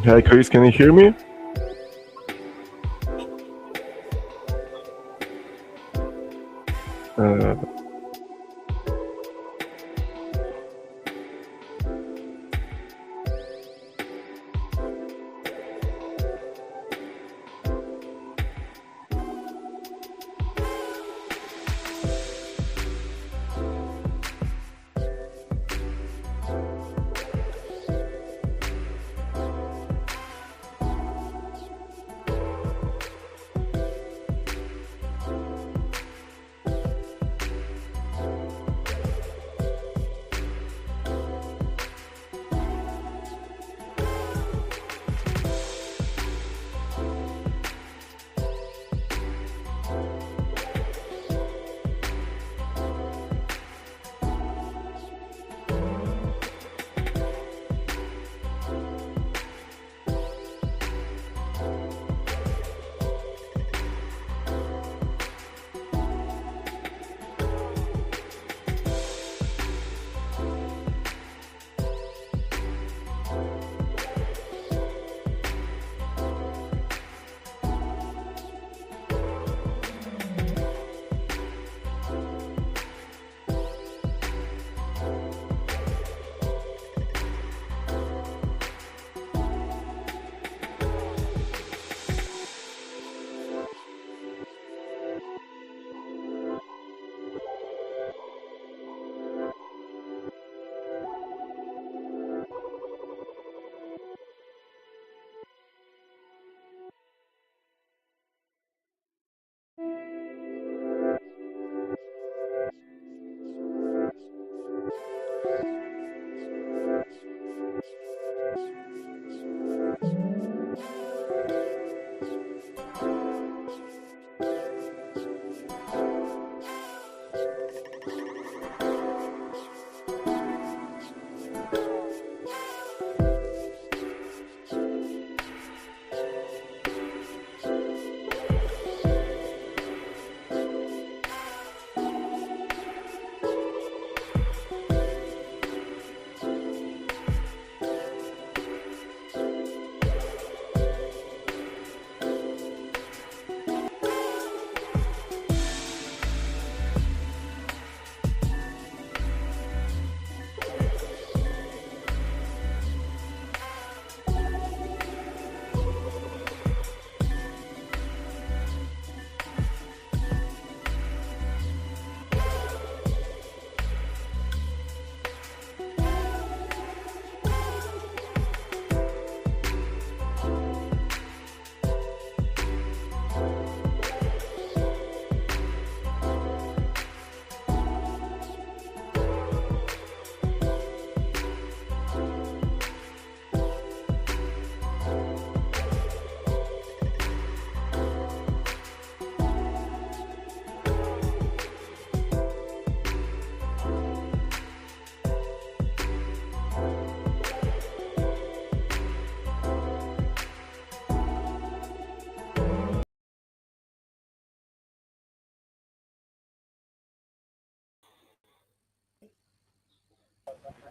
Hi, Chris. Can you hear me? Uh,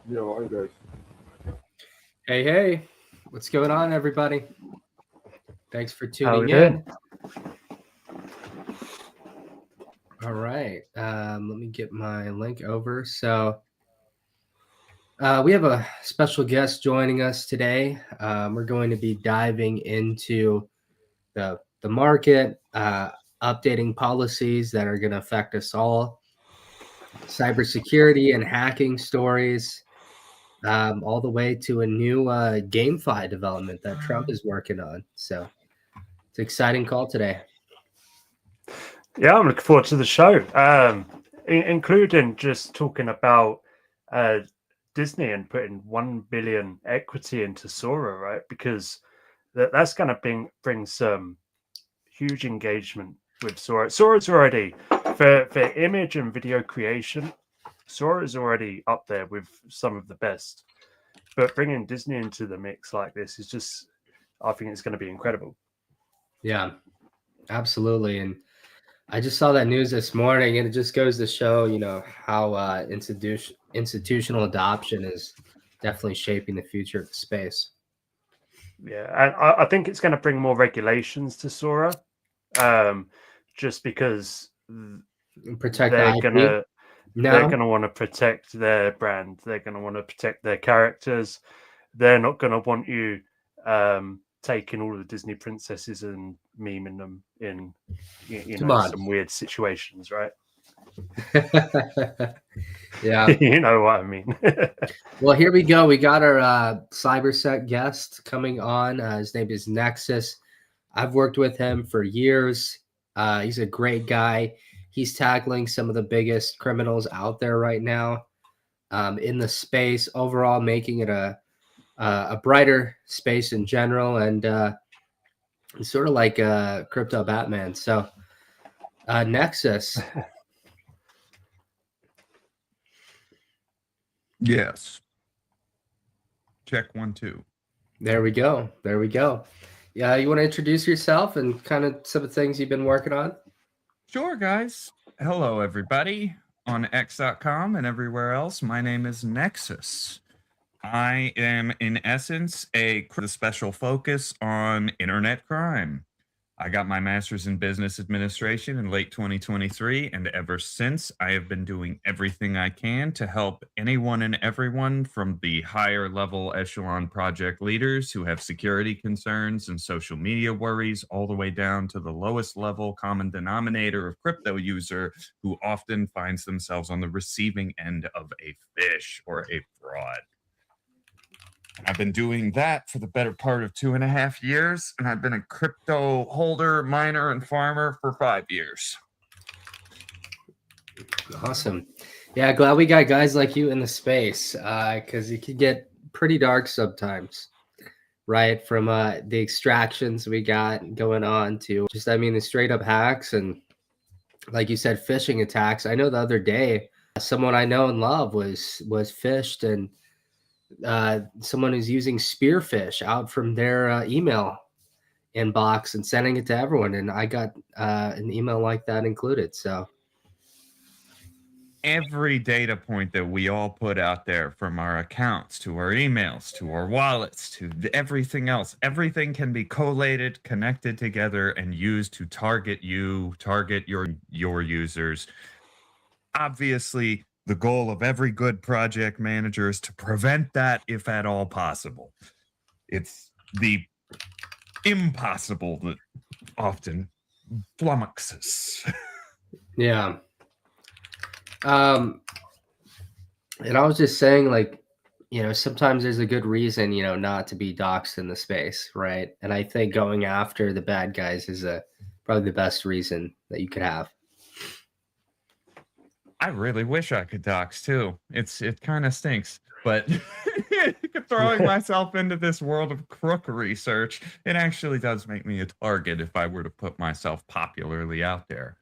yeah, hi guys. Hey, what's going on, everybody? Thanks for How we tuning doing? in. All right, let me get my link over. So, we have a special guest joining us today. We're going to be diving into the market, updating policies that are going to affect us all, cybersecurity and hacking stories, all the way to a new GameFi development that Trump is working on. So, it's an exciting call today. Yeah, I'm looking forward to the show, including just talking about Disney and putting 1 billion equity into Sora, right? Because that's going to bring some huge engagement with Sora. Sora's already for image and video creation. Sora's already up there with some of the best, but bringing Disney into the mix like this is just, I think it's going to be incredible. Yeah, absolutely. And I just saw that news this morning, and it just goes to show, how institutional adoption is definitely shaping the future of the space. Yeah, and I think it's going to bring more regulations to Sora, just because Protect the they're IP. gonna they're No, gonna want to protect their brand. They're gonna want to protect their characters. They're not gonna want you taking all of the Disney princesses and memeing them in come on. some weird situations, right? Yeah. You know what I mean. Well, here we go. We got our CyberSec guest coming on. His name is Nexus. I've worked with him for years. He's a great guy. He's tackling some of the biggest criminals out there right now in the space. Overall, making it a brighter space in general, and sort of like Crypto Batman. So, Nexus. Yes. Check 1, 2. There we go. There we go. Yeah, you want to introduce yourself and kind of some of the things you've been working on? Sure, guys. Hello, everybody on X.com and everywhere else. My name is Nexus. I am, in essence, a special focus on internet crime. I got my master's in business administration in late 2023, and ever since, I have been doing everything I can to help anyone and everyone, from the higher level echelon project leaders who have security concerns and social media worries, all the way down to the lowest level common denominator of crypto user who often finds themselves on the receiving end of a phish or a fraud. I've been doing that for the better part of 2.5 years, and I've been a crypto holder, miner, and farmer for 5 years. Awesome. Yeah, glad we got guys like you in the space because it can get pretty dark sometimes, right? From the extractions we got going on to just, I mean, the straight up hacks and, like you said, phishing attacks. I know the other day, someone I know and love was phished, and someone who's using spearfish out from their email inbox and sending it to everyone, and I got an email like that included. So Every data point that we all put out there, from our accounts to our emails to our wallets to everything else, everything can be collated, connected together, and used to target you, target your users. Obviously, the goal of every good project manager is to prevent that if at all possible. It's the impossible that often flummoxes. yeah. And I was just saying, like, sometimes there's a good reason, not to be doxxed in the space, right? And I think going after the bad guys is probably the best reason that you could have. I really wish I could dox too. It kind of stinks, but throwing myself into this world of crook research, it actually does make me a target if I were to put myself popularly out there.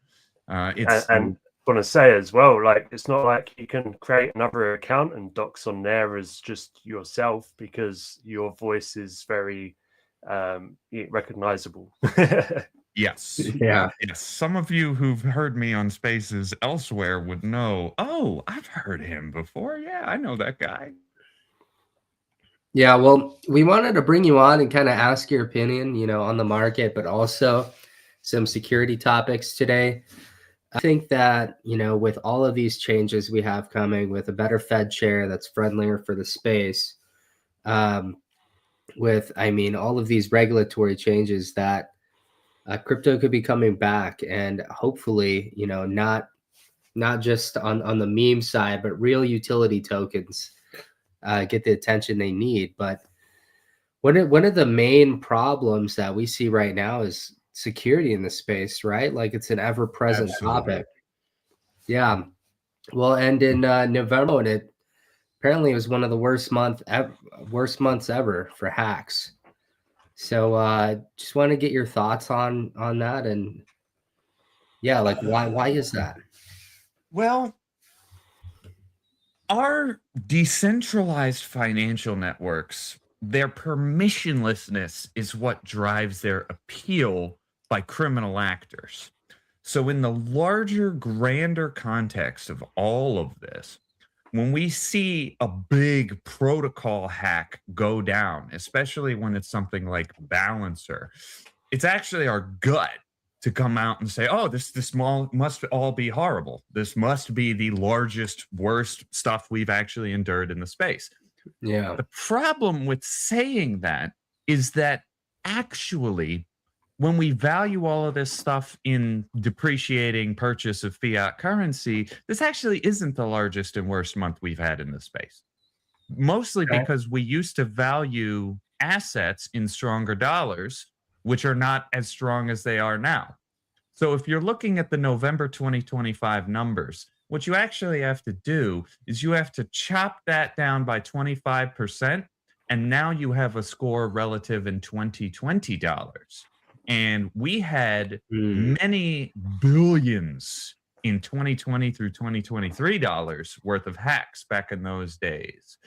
And want to say as well, like, it's not like you can create another account and dox on there as just yourself, because your voice is very recognizable. Yes. Yeah. Yes. Some of you who've heard me on spaces elsewhere would know, oh, I've heard him before. Yeah, I know that guy. Yeah, well, we wanted to bring you on and kind of ask your opinion, on the market, but also some security topics today. I think that, with all of these changes we have coming, with a better Fed chair that's friendlier for the space, with, all of these regulatory changes, that crypto could be coming back, and hopefully, not just on the meme side, but real utility tokens get the attention they need. But one of the main problems that we see right now is security in the space, right? Like, it's an ever-present topic. Yeah. Well, and in November, and it apparently was one of the worst months ever for hacks. So just want to get your thoughts on that, and yeah, like why is that? Well, our decentralized financial networks, their permissionlessness is what drives their appeal by criminal actors. So, in the larger, grander context of all of this, when we see a big protocol hack go down, especially when it's something like Balancer, it's actually our gut to come out and say, oh, this must all be horrible. This must be the largest, worst stuff we've actually endured in the space. Yeah. The problem with saying that is that actually, when we value all of this stuff in depreciating purchase of fiat currency, this actually isn't the largest and worst month we've had in the space. Mostly Okay. because we used to value assets in stronger dollars, which are not as strong as they are now. So if you're looking at the November 2025 numbers, what you actually have to do is you have to chop that down by 25%, and now you have a score relative in 2020 dollars. And we had Hmm. many billions in 2020 through 2023 dollars worth of hacks back in those days.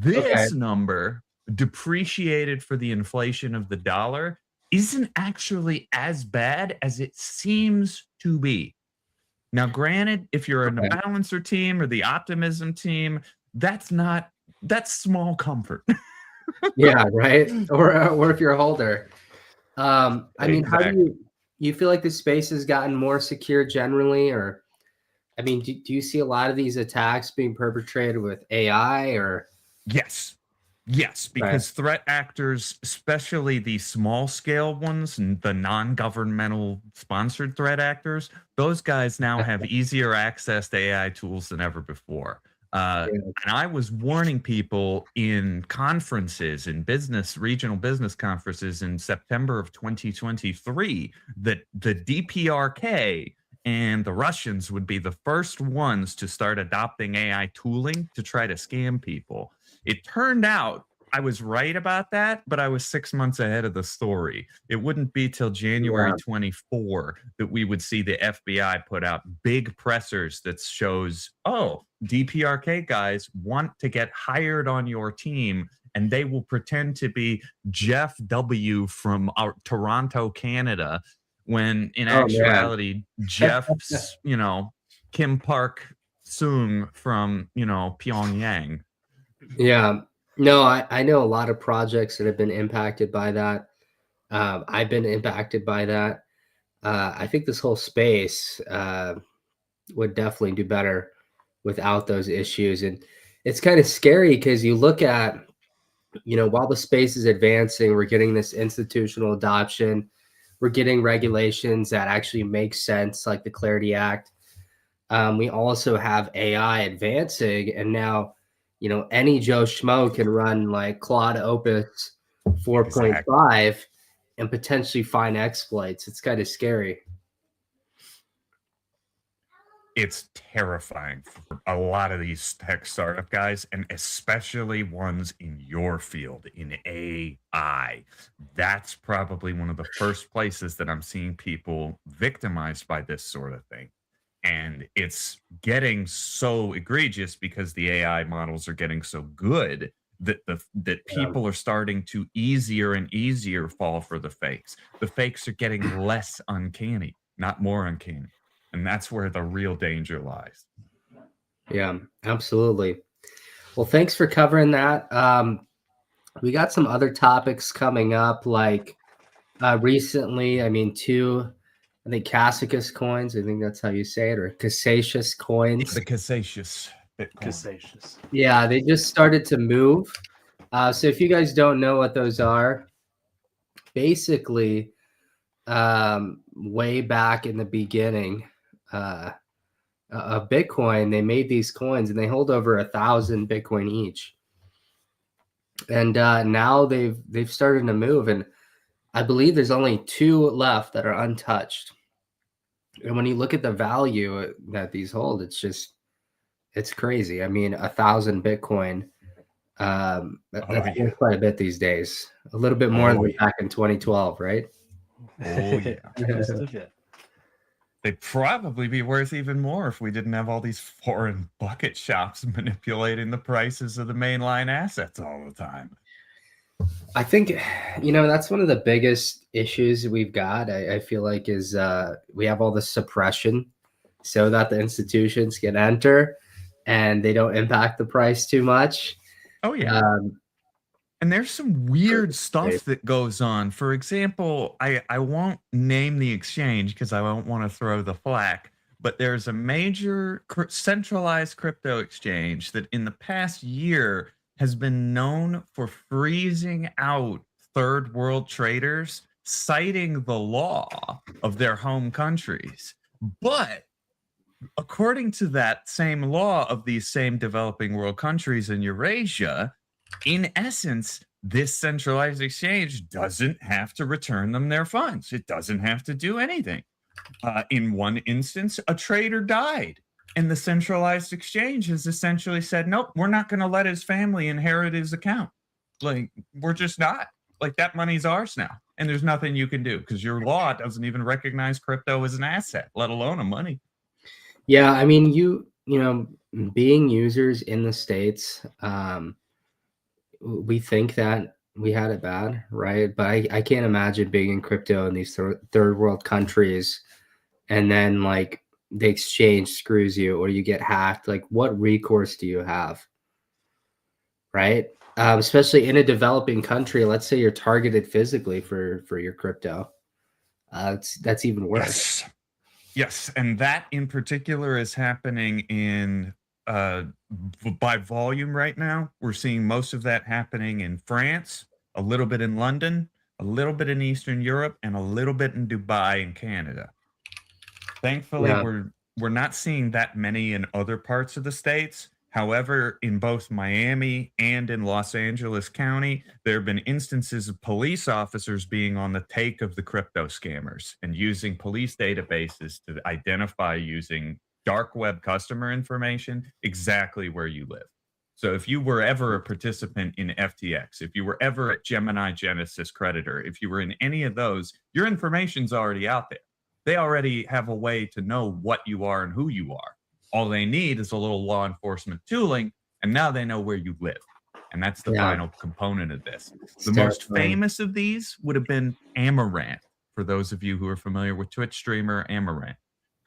Okay. This number, depreciated for the inflation of the dollar, isn't actually as bad as it seems to be. Now, granted, if you're in the Okay. Balancer team or the Optimism team, that's small comfort. Yeah, right. Or if you're a holder. I mean, how do Exactly. you feel like the space has gotten more secure generally, or I mean, do you see a lot of these attacks being perpetrated with AI or Yes. Yes, right? because threat actors, especially the small scale ones, the non governmental sponsored threat actors, those guys now have easier access to AI tools than ever before. Yeah. And I was warning people in conferences, in regional business conferences in September of 2023, that the DPRK and the Russians would be the first ones to start adopting AI tooling to try to scam people. It turned out I was right about that, but I was 6 months ahead of the story. It wouldn't be till January Yeah. 24 that we would see the FBI put out big pressers that shows, oh, DPRK guys want to get hired on your team, and they will pretend to be Jeff W. from Toronto, Canada, when in Oh man. actuality, Jeff's, Kim Park Soon from, Pyongyang. Yeah. No, I know a lot of projects that have been impacted by that. I've been impacted by that. I think this whole space would definitely do better without those issues. And it's kind of scary because you look at, while the space is advancing, we're getting this institutional adoption, we're getting regulations that actually make sense, like the Clarity Act. We also have AI advancing, and now, any Joe Schmo can run like Claude Opus 4.5 and potentially find exploits. It's kind of scary. It's terrifying for a lot of these tech startup guys, and especially ones in your field, in AI. That's probably one of the first places that I'm seeing people victimized by this sort of thing. And it's getting so egregious because the AI models are getting so good that people are starting to easier and easier fall for the fakes. The fakes are getting less uncanny, not more uncanny. And that's where the real danger lies. Yeah, absolutely. Well, thanks for covering that. We got some other topics coming up, like recently, I mean, I think Cassicus coins, I think that's how you say it, or Cassacious coins. The Cassacious Bitcoin. Cassacious. Yeah, they just started to move. So if you guys don't know what those are, basically, way back in the beginning of Bitcoin, they made these coins and they hold over 1,000 Bitcoin each. And now they've started to move, and I believe there's only 2 left that are untouched. And when you look at the value that these hold, it's crazy. I mean, 1,000 Bitcoin, that's worth quite a bit these days. A little bit more than back in 2012, right? Oh, yeah. Most of it. They'd probably be worth even more if we didn't have all these foreign bucket shops manipulating the prices of the mainline assets all the time. I think, that's one of the biggest issues we've got, I feel like, is we have all this suppression so that the institutions can enter. and they don't impact the price too much. Oh yeah. And there's some weird stuff that goes on. For example, I won't name the exchange because I don't want to throw the flack, but there's a major centralized crypto exchange that in the past year has been known for freezing out third world traders, citing the law of their home countries. But according to that same law of these same developing world countries in Eurasia, in essence, this centralized exchange doesn't have to return them their funds. It doesn't have to do anything. In one instance, a trader died, and the centralized exchange has essentially said, nope, we're not going to let his family inherit his account. Like, we're just not. Like, that money's ours now, and there's nothing you can do because your law doesn't even recognize crypto as an asset, let alone a money. Yeah, I mean, you know, being users in the States, we think that we had it bad, right? But I can't imagine being in crypto in these third world countries, and then like the exchange screws you or you get hacked. Like, what recourse do you have, right? Especially in a developing country. Let's say you're targeted physically for your crypto. That's even worse. Yes, and that in particular is happening in by volume right now. We're seeing most of that happening in France, a little bit in London, a little bit in Eastern Europe, and a little bit in Dubai and Canada. Thankfully, Yeah. we're not seeing that many in other parts of the states. However, in both Miami and in Los Angeles County, there have been instances of police officers being on the take of the crypto scammers and using police databases to identify using dark web customer information exactly where you live. So if you were ever a participant in FTX, if you were ever at Gemini Genesis Creditor, if you were in any of those, your information's already out there. They already have a way to know what you are and who you are. All they need is a little law enforcement tooling, and now they know where you live. And that's the final component of this. The most famous of these would have been Amaranth, for those of you who are familiar with Twitch streamer Amaranth.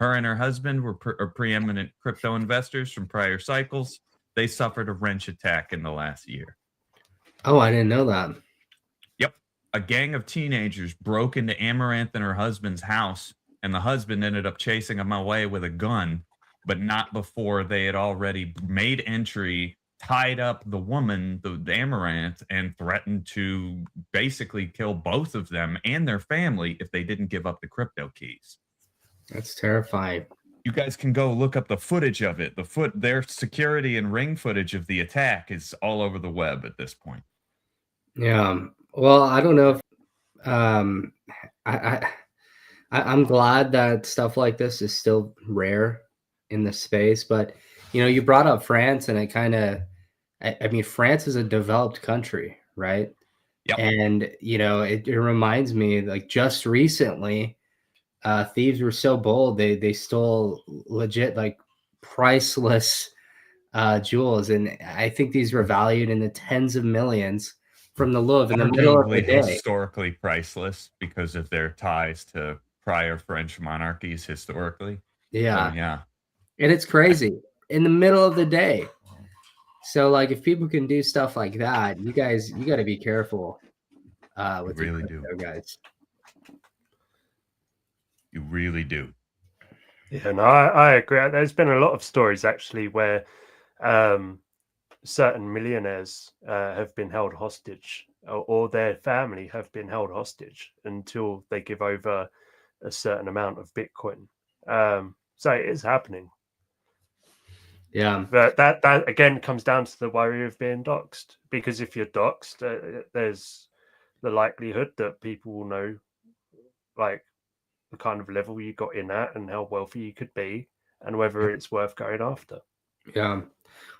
Her and her husband were preeminent crypto investors from prior cycles. They suffered a wrench attack in the last year. Oh, I didn't know that. Yep. A gang of teenagers broke into Amaranth and her husband's house, and the husband ended up chasing them away with a gun, but not before they had already made entry, tied up the woman, the Amaranth, and threatened to basically kill both of them and their family if they didn't give up the crypto keys. That's terrifying. You guys can go look up the footage of it. Their security and ring footage of the attack is all over the web at this point. Yeah. Well, I don't know if I'm glad that stuff like this is still rare in the space, but you know, you brought up France, and I mean, France is a developed country, right? Yep. And you know, it reminds me, like, just recently, thieves were so bold they stole legit, like, priceless jewels, and I think these were valued in the tens of millions from the Louvre in the middle of the day. Historically priceless because of their ties to prior French monarchies historically. Yeah. So, yeah. And it's crazy in the middle of the day. So, like, if people can do stuff like that, you got to be careful with really your crypto, guys. You really do. Yeah, no, I agree. There's been a lot of stories actually where certain millionaires have been held hostage, or their family have been held hostage until they give over a certain amount of Bitcoin. So it is happening. Yeah. But that again comes down to the worry of being doxxed, because if you're doxxed, there's the likelihood that people will know, like, the kind of level you got in at and how wealthy you could be and whether it's worth going after. Yeah.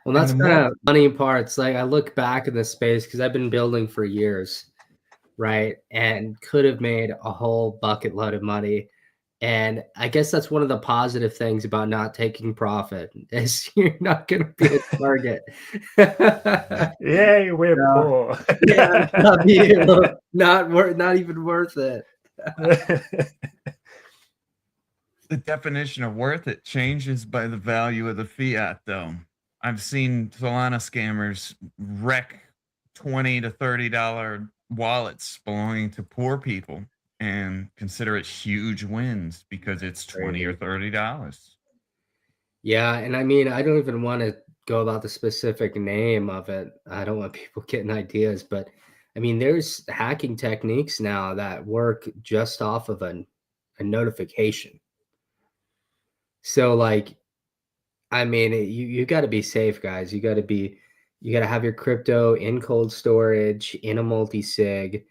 Well, that's kind of funny parts. Like, I look back at this space because I've been building for years, right? And could have made a whole bucket load of money. And I guess that's one of the positive things about not taking profit is you're not going to be a target. Yay, we're poor. Yeah, not even worth it. The definition of worth it changes by the value of the fiat, though. I've seen Solana scammers wreck $20 to $30 wallets belonging to poor people and consider it huge wins because it's 20 or $30. Yeah, and I mean, I don't even want to go about the specific name of it. I don't want people getting ideas, but I mean, there's hacking techniques now that work just off of a notification. So, like, I mean, you got to be safe, guys. You got to have your crypto in cold storage in a multi-sig.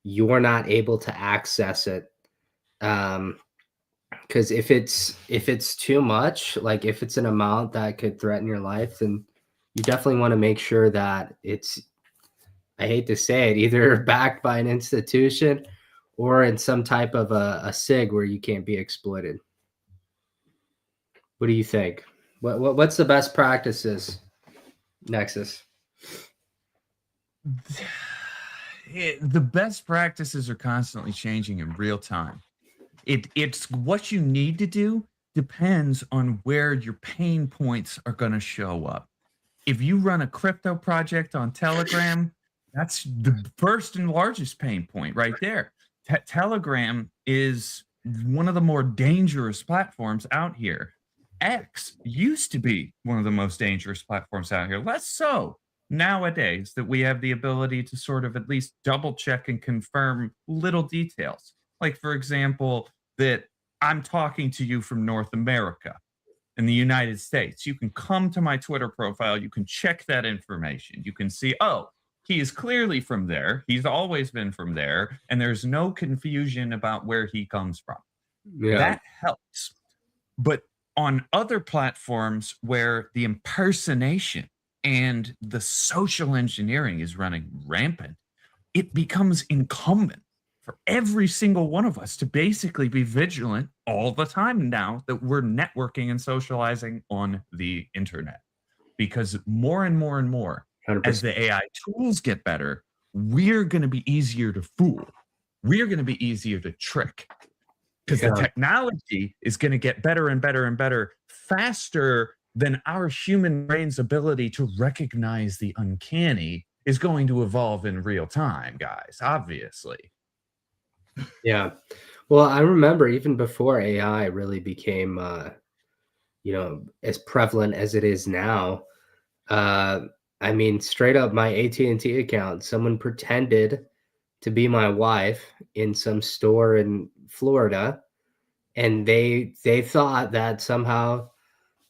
You're not able to access it. Because if it's too much, like if it's an amount that could threaten your life, then you definitely want to make sure that it's, I hate to say it, either backed by an institution or in some type of a sig where you can't be exploited. What do you think? What's the best practices, Nexus? The best practices are constantly changing in real time. It's what you need to do depends on where your pain points are going to show up. If you run a crypto project on Telegram, that's the first and largest pain point right there. Telegram is one of the more dangerous platforms out here. X used to be one of the most dangerous platforms out here, less so nowadays that we have the ability to sort of at least double check and confirm little details. Like, for example, that I'm talking to you from North America in the United States. You can come to my Twitter profile. You can check that information. You can see, oh, he is clearly from there. He's always been from there. And there's no confusion about where he comes from. Yeah. That helps. But on other platforms where the impersonation and the social engineering is running rampant, it becomes incumbent for every single one of us to basically be vigilant all the time now that we're networking and socializing on the internet. Because more and more and more, 100%. as the AI tools get better, we're going to be easier to fool. We're going to be easier to trick. Because the technology is going to get better and better and better faster than our human brain's ability to recognize the uncanny is going to evolve in real time, guys, obviously. Yeah. Well, I remember even before AI really became, as prevalent as it is now. I mean, straight up, my AT&T account, someone pretended to be my wife in some store in Florida, and they thought that somehow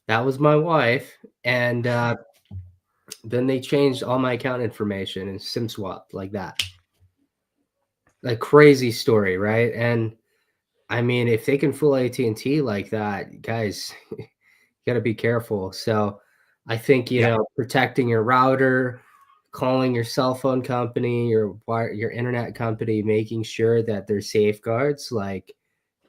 that was my wife, and then they changed all my account information and SIM swapped like that. A crazy story, right? And I mean, if they can fool AT&T like that, guys, you got to be careful. So I think, protecting your router, calling your cell phone company, your internet company, making sure that there's safeguards like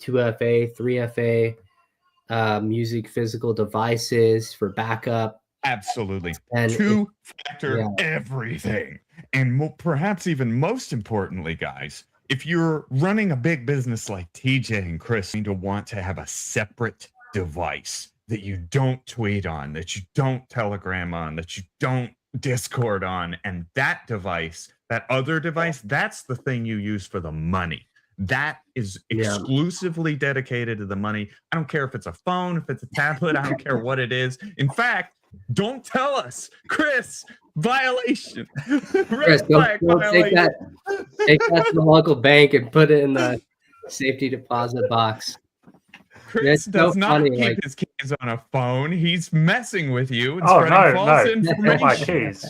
2FA, 3FA, music physical devices for backup. Absolutely. And Two-factor everything. And perhaps even most importantly, guys, if you're running a big business like TJ and Chris, you need to want to have a separate device that you don't tweet on, that you don't Telegram on, that you don't Discord on. And that device, that other device, that's the thing you use for the money. That is exclusively dedicated to the money. I don't care if it's a phone, if it's a tablet, I don't care what it is. In fact, don't tell us, Chris, violation. Chris, don't take that to the local bank and put it in the safety deposit box. Chris does not keep his keys on a phone. He's messing with you and spreading false information. Not my keys.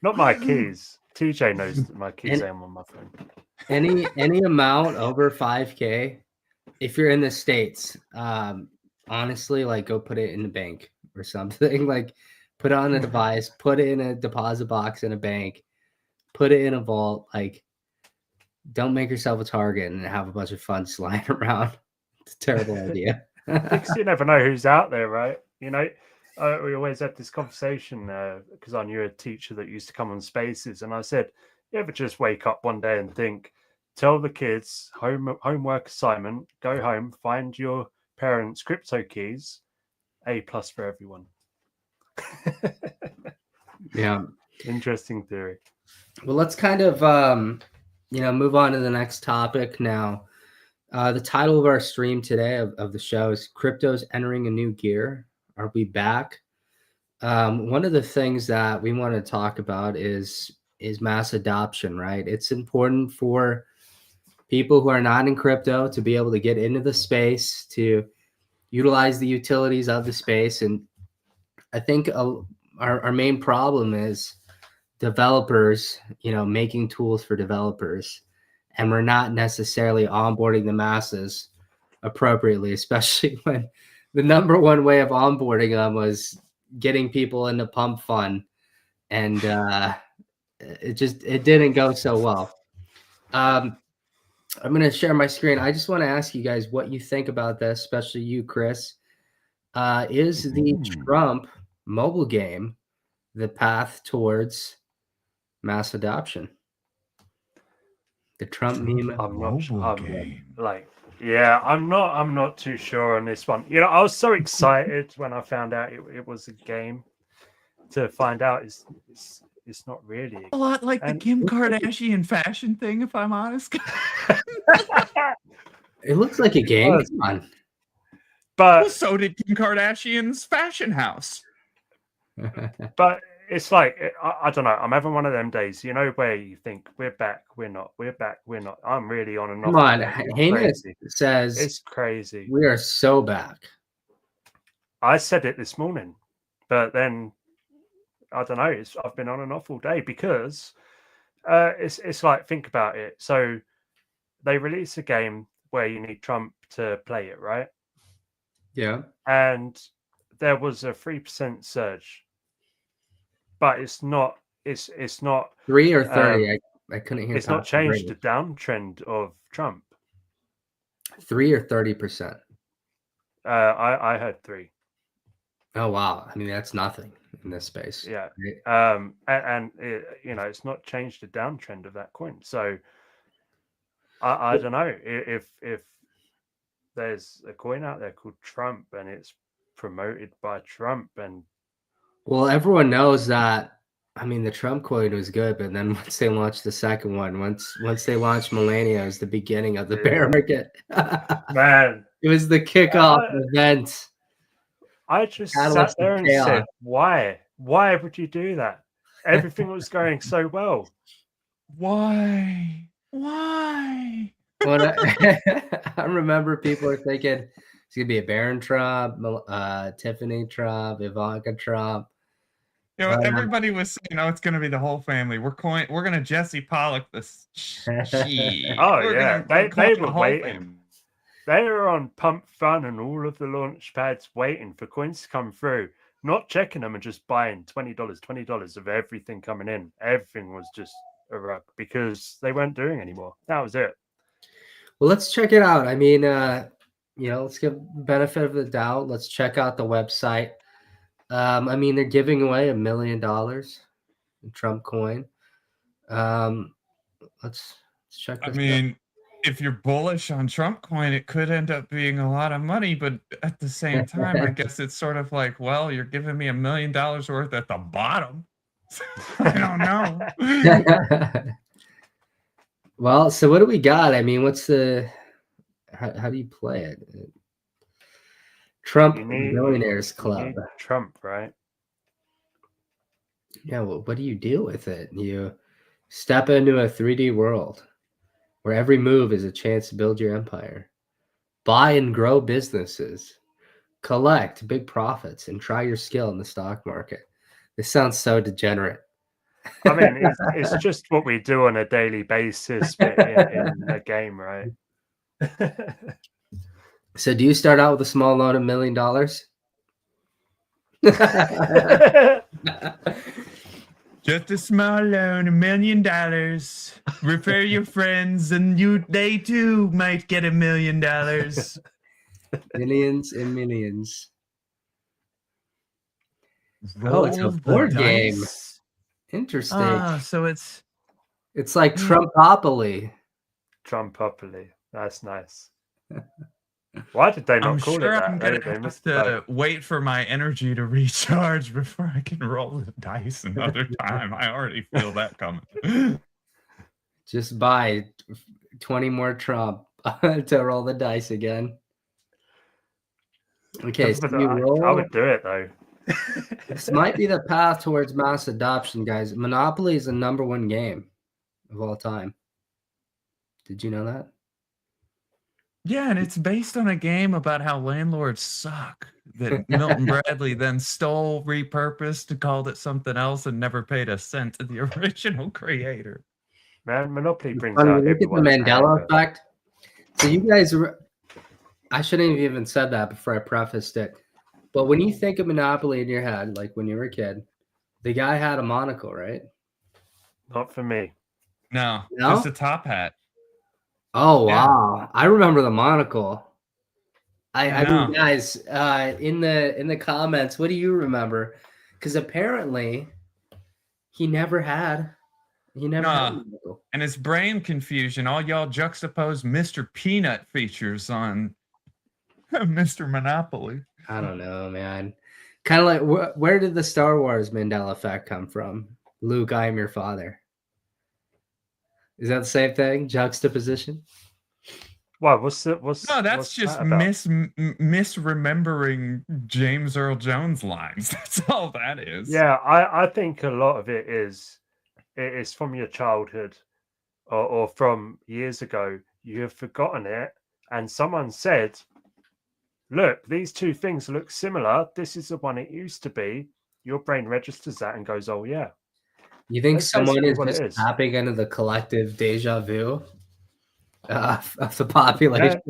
Not my keys. TJ knows that my keys are on my phone. Any amount over 5K, if you're in the States, honestly, like go put it in the bank or something. Like put it on a device, put it in a deposit box in a bank, put it in a vault. Like don't make yourself a target and have a bunch of funds lying around. It's a terrible idea. Because you never know who's out there, right? We always had this conversation because I knew a teacher that used to come on Spaces, and I said, you ever just wake up one day and think, tell the kids, homework assignment, go home, find your parents' crypto keys, A+ for everyone. Yeah. Interesting theory. Well, let's kind of move on to the next topic now. The title of our stream today of the show is "Crypto's Entering a New Gear." Are we back? One of the things that we want to talk about is mass adoption, right? It's important for people who are not in crypto to be able to get into the space, to utilize the utilities of the space. And I think our main problem is developers, making tools for developers, and we're not necessarily onboarding the masses appropriately, especially when the number one way of onboarding them was getting people into pump fun, and it didn't go so well. I'm going to share my screen. I just want to ask you guys what you think about this, especially you, Chris. Is the Trump mobile game the path towards mass adoption? The Trump meme. I'm not sure. Mobile game. I'm not too sure on this one. I was so excited when I found out it was a game. To find out it's not really. A lot like the And- Kim Kardashian fashion thing, if I'm honest. It looks like a game. Oh. Come on. But So did Kim Kardashian's fashion house. But it's like I don't know. I'm having one of them days, where you think we're back, we're not, we're back, we're not. I'm really on and off. Come on. today. It's Heinous crazy. says It's crazy. we are so back. I said it this morning, but then I don't know. I've been on and off all day because it's like, think about it. So they release a game where you need Trump to play it, right? Yeah. And there was a 3% surge, but it's not. It's not. 3 or 30. I couldn't hear. It's not Thompson changed the Brady. downtrend of Trump. 3 or 30%. I heard 3. Oh wow. I mean, that's nothing in this space. Yeah. Right? And it, it's not changed the downtrend of that coin. So I don't know if there's a coin out there called Trump and it's promoted by Trump and Well, everyone knows that. I mean, the Trump coin was good, but then once they launched the second one, once they launched Melania, it was the beginning of the bear market. man, It was the kickoff event. I just Catalyst sat there of and chaos. said, why would you do that? Everything was going so well. Why? When I remember people were thinking it's gonna be a Barron Trump, Tiffany Trump, Ivanka Trump. Everybody was saying, "Oh, it's going to be the whole family. We're going to Jesse Pollock this." Shit. Oh We're yeah, gonna they coin were the whole waiting. family. They were on Pump Fun and all of the launch pads waiting for coins to come through, not checking them and just buying $20 of everything coming in. Everything was just a rug because they weren't doing anymore. That was it. Well, let's check it out. I mean, let's give benefit of the doubt. Let's check out the website. I mean, they're giving away $1 million in Trump coin. Let's check this I mean, if you're bullish on Trump coin, it could end up being a lot of money, but at the same time, I guess it's sort of like, well, you're giving me $1 million worth at the bottom. I don't know. out. Well, so what do we got? I mean, what's the how do you play it? Trump You need- Millionaires You Club. need Trump, right? Yeah, well, what do you do with it? You step into a 3D world where every move is a chance to build your empire, buy and grow businesses, collect big profits, and try your skill in the stock market. This sounds so degenerate. I mean, it's just what we do on a daily basis but in a game, right? So, do you start out with a small loan of $1 million? Just a small loan, $1 million. Refer your friends, and they too might get $1 million. Millions and millions. Roll it's a the board game. dice. Interesting. So it's It's like Trumpopoly. Trumpopoly. That's nice. Why did they not I'm call sure it I'm that? gonna They have missed the boat. to wait for my energy to recharge before I can roll the dice another time. I already feel that coming. Just buy 20 more Trump to roll the dice again. Okay, so But you I roll. would do it though. This might be the path towards mass adoption, guys. Monopoly is the #1 game of all time. Did you know that? Yeah, and it's based on a game about how landlords suck that Milton Bradley then stole, repurposed, called it something else, and never paid a cent to the original creator. Man, Monopoly brings Funny, out look at the everyone's Mandela anger. effect. So you guys, I shouldn't have even said that before I prefaced it. But when you think of Monopoly in your head, like when you were a kid, the guy had a monocle, right? Not for me. No, No? just a top hat. Oh Yeah. wow! I remember the monocle. I mean, No. guys, in the comments, what do you remember? Because apparently, he never had a Nah. monocle. And it's brain confusion. All y'all juxtapose Mr. Peanut features on Mr. Monopoly. I don't know, man. Kind of like where did the Star Wars Mandela effect come from? Luke, I am your father. Is that the same thing? Juxtaposition? Why? What's No, that's what's just that about? misremembering James Earl Jones lines. That's all that is. Yeah, I think a lot of it is from your childhood or from years ago. You have forgotten it, and someone said, "Look, these two things look similar. This is the one it used to be." Your brain registers that and goes, "Oh yeah." You think That's someone basically is what it just is. tapping into the collective deja vu of the population?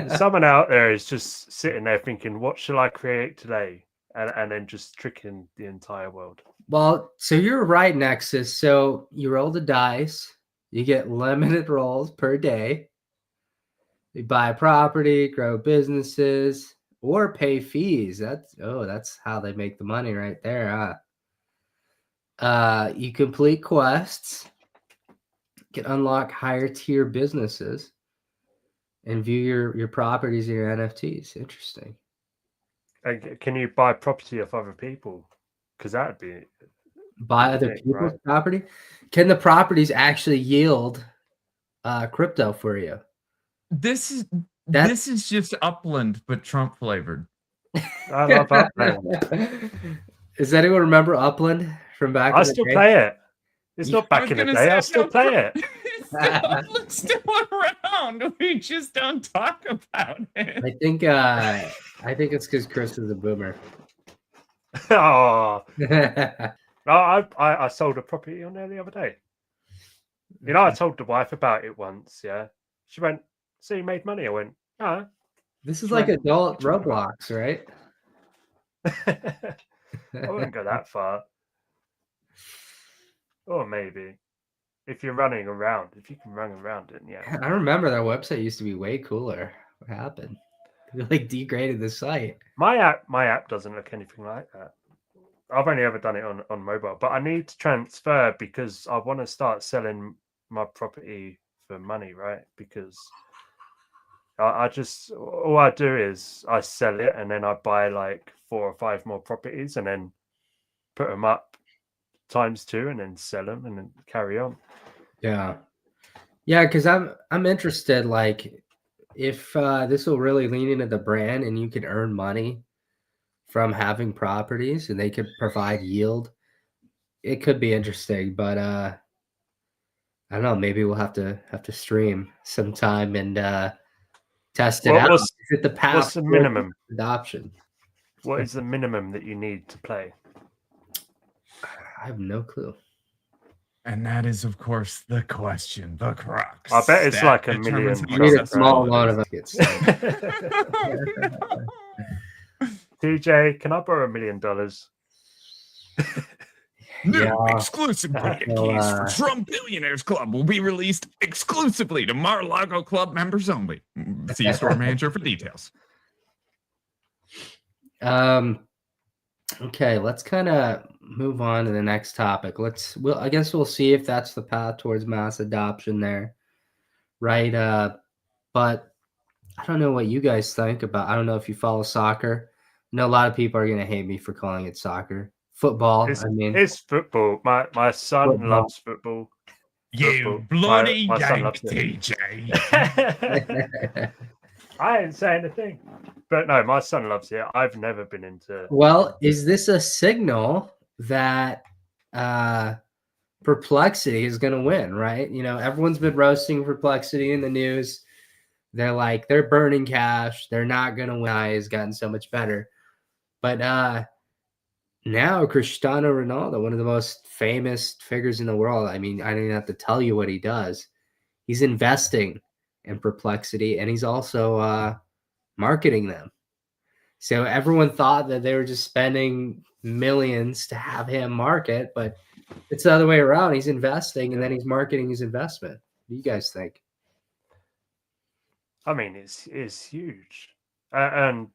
Someone out there is just sitting there thinking, "What shall I create today?" and then just tricking the entire world. Well, so you're right, Nexus. So you roll the dice, you get limited rolls per day. You buy property, grow businesses, or pay fees. That's how they make the money right there. You complete quests, can unlock higher tier businesses, and view your properties and your NFTs. Interesting. And can you buy property off other people? Because that'd be Buy other thing, people's right? property. Can the properties actually yield crypto for you? This That's is just Upland, but Trump flavored. I love Upland. Does anyone remember Upland from back I in the still day? play it. It's You- not I back was in the gonna day. say, I still no, play it. Upland's still around. We just don't talk about it. I think it's because Chris is a boomer. Oh, no, I sold a property on there the other day. You know, I told the wife about it once. Yeah, she went, "So you made money?" I went, "No." This is She like went, adult "What are you talking about?" Roblox, right? I wouldn't go that far. Or maybe if you're running around, if you can run around it, yeah. I remember that website used to be way cooler. What happened? They like degraded the site. My app doesn't look anything like that. I've only ever done it on mobile, but I need to transfer because I want to start selling my property for money, right? Because I just all I do is I sell it and then I buy like 4 or 5 more properties and then put them up ×2 and then sell them and then carry on. Yeah, because I'm interested. Like, if this will really lean into the brand and you can earn money from having properties and they could provide yield, it could be interesting. But I don't know. Maybe we'll have to stream sometime and test it out. What's Is it the path the towards minimum? adoption? What is the minimum that you need to play? I have no clue. And that is, of course, the question, the crux. I bet it's that like $1 determines million. I need a Trump, small right? loan of us get started. TJ, can I borrow $1 million? New Yeah. exclusive beta Well, keys for Trump Billionaires Club will be released exclusively to Mar-a-Lago Club members only. See your store manager for details. Okay, let's kind of move on to the next topic. I guess we'll see if that's the path towards mass adoption there, right? But I don't know what you guys think about. I don't know if you follow soccer. I know a lot of people are going to hate me for calling it soccer. Football, It's, I mean, it's football. My son football. loves football. You Football. bloody My son yank, loves it. TJ. I ain't saying a thing. But no, my son loves it. I've never been into. Well, is this a signal that Perplexity is going to win, right? You know, everyone's been roasting Perplexity in the news. They're like, they're burning cash. They're not going to win. AI has gotten so much better. But now Cristiano Ronaldo, one of the most famous figures in the world. I mean, I don't even have to tell you what he does. He's investing in Perplexity, and he's also marketing them. So everyone thought that they were just spending millions to have him market, but it's the other way around. He's investing, and then he's marketing his investment. What do you guys think? I mean, it's huge. And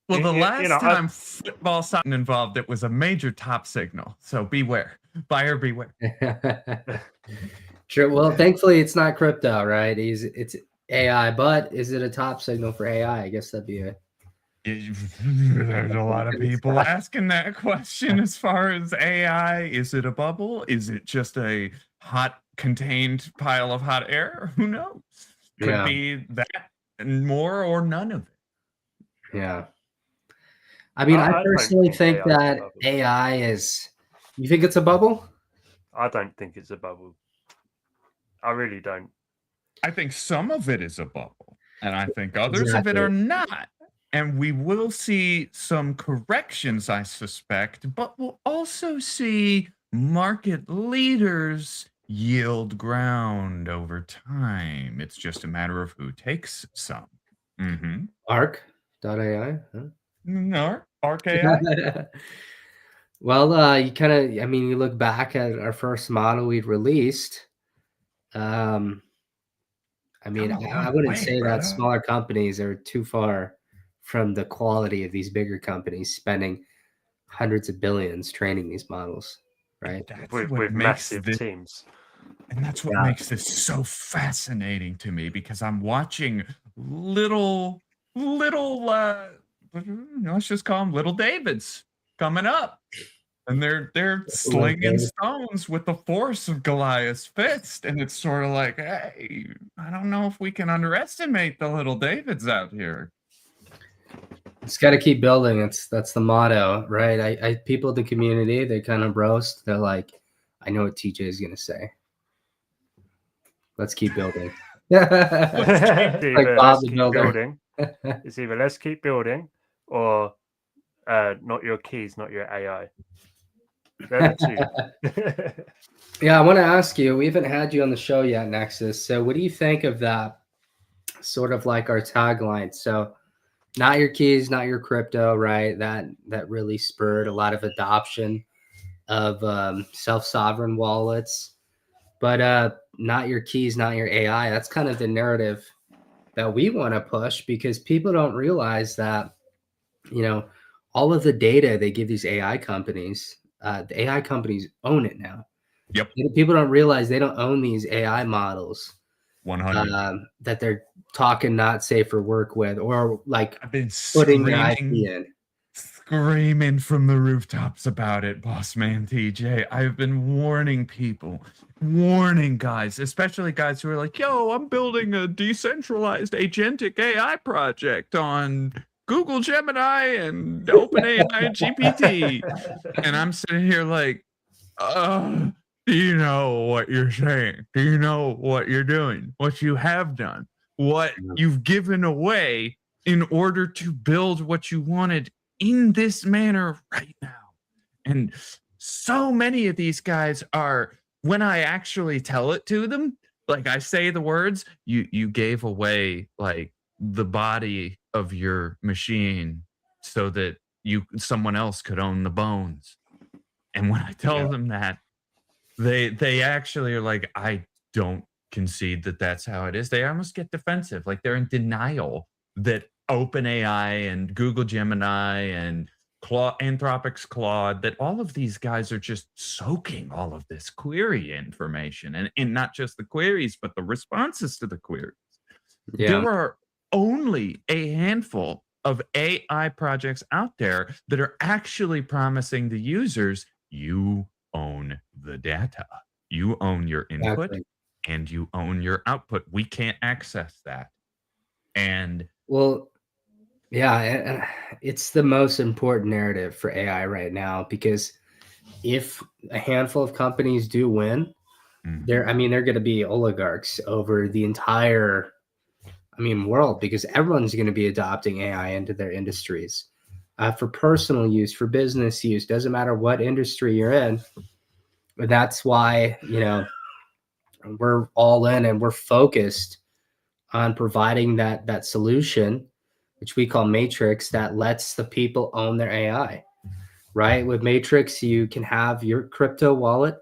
Well, the You last know, time football something involved, it was a major top signal. So beware, buyer beware. True. Well, thankfully, it's not crypto, right? It's AI, but is it a top signal for AI? I guess that'd be a. There's a lot of people asking that question as far as AI. Is it a bubble? Is it just a hot contained pile of hot air? Who knows? Could Yeah. be that and more or none of it. Yeah. I mean, I I don't personally think think AI is a that bubble. AI is. You think it's a bubble? I don't think it's a bubble. I really don't. I think some of it is a bubble, and I think others of it are not. And we will see some corrections, I suspect, but we'll also see market leaders yield ground over time. It's just a matter of who takes some. Mm-hmm. Arc.ai. Huh? No, RKI. Well, you kind of, I mean, you look back at our first model we'd released. I mean, Come a I long wouldn't way, say brother. that smaller companies are too far from the quality of these bigger companies spending hundreds of billions training these models, right? That's With what makes massive this, teams. and that's what Yeah. makes this so fascinating to me, because I'm watching little let's just call them little Davids coming up, and they're slinging stones with the force of Goliath's fist, and it's sort of like, hey, I don't know if we can underestimate the little Davids out here. It's got to keep building. That's the motto, right? I people in the community, they kind of roast. They're like, I know what TJ is gonna say. Let's keep building. Let's keep building. It's either let's keep building or not your keys, not your AI. They're the two. Yeah, I want to ask you, we haven't had you on the show yet, Nexus. So what do you think of that sort of like our tagline? So not your keys, not your crypto, right? That really spurred a lot of adoption of self-sovereign wallets. But not your keys, not your AI. That's kind of the narrative that we want to push, because people don't realize that, you know, all of the data they give these AI companies, the AI companies own it now. Yep. People don't realize they don't own these AI models 100. that they're talking not safe for work with, or like I've been putting their IP in. Screaming from the rooftops about it, boss man TJ. I've been warning people, warning guys, especially guys who are like, yo, I'm building a decentralized agentic AI project on Google Gemini and OpenAI and GPT. And I'm sitting here like, do you know what you're saying? Do you know what you're doing? What you have done? What you've given away in order to build what you wanted in this manner right now? And so many of these guys are, when I actually tell it to them, like I say the words, you gave away like the body of your machine so that someone else could own the bones. And when I tell them that, they actually are like, I don't concede that that's how it is. They almost get defensive, like they're in denial that OpenAI and Google Gemini and Anthropic's Claude, that all of these guys are just soaking all of this query information, and not just the queries, but the responses to the queries. Yeah. There are only a handful of AI projects out there that are actually promising the users you own the data, you own your input, Exactly. and you own your output. We can't access that. And Well, yeah, it's the most important narrative for AI right now because if a handful of companies do win, they're going to be oligarchs over the entire world because everyone's going to be adopting AI into their industries for personal use, for business use. Doesn't matter what industry you're in. But that's why we're all in and we're focused on providing that solution, which we call Matrix, that lets the people own their AI. Right? With Matrix, you can have your crypto wallet.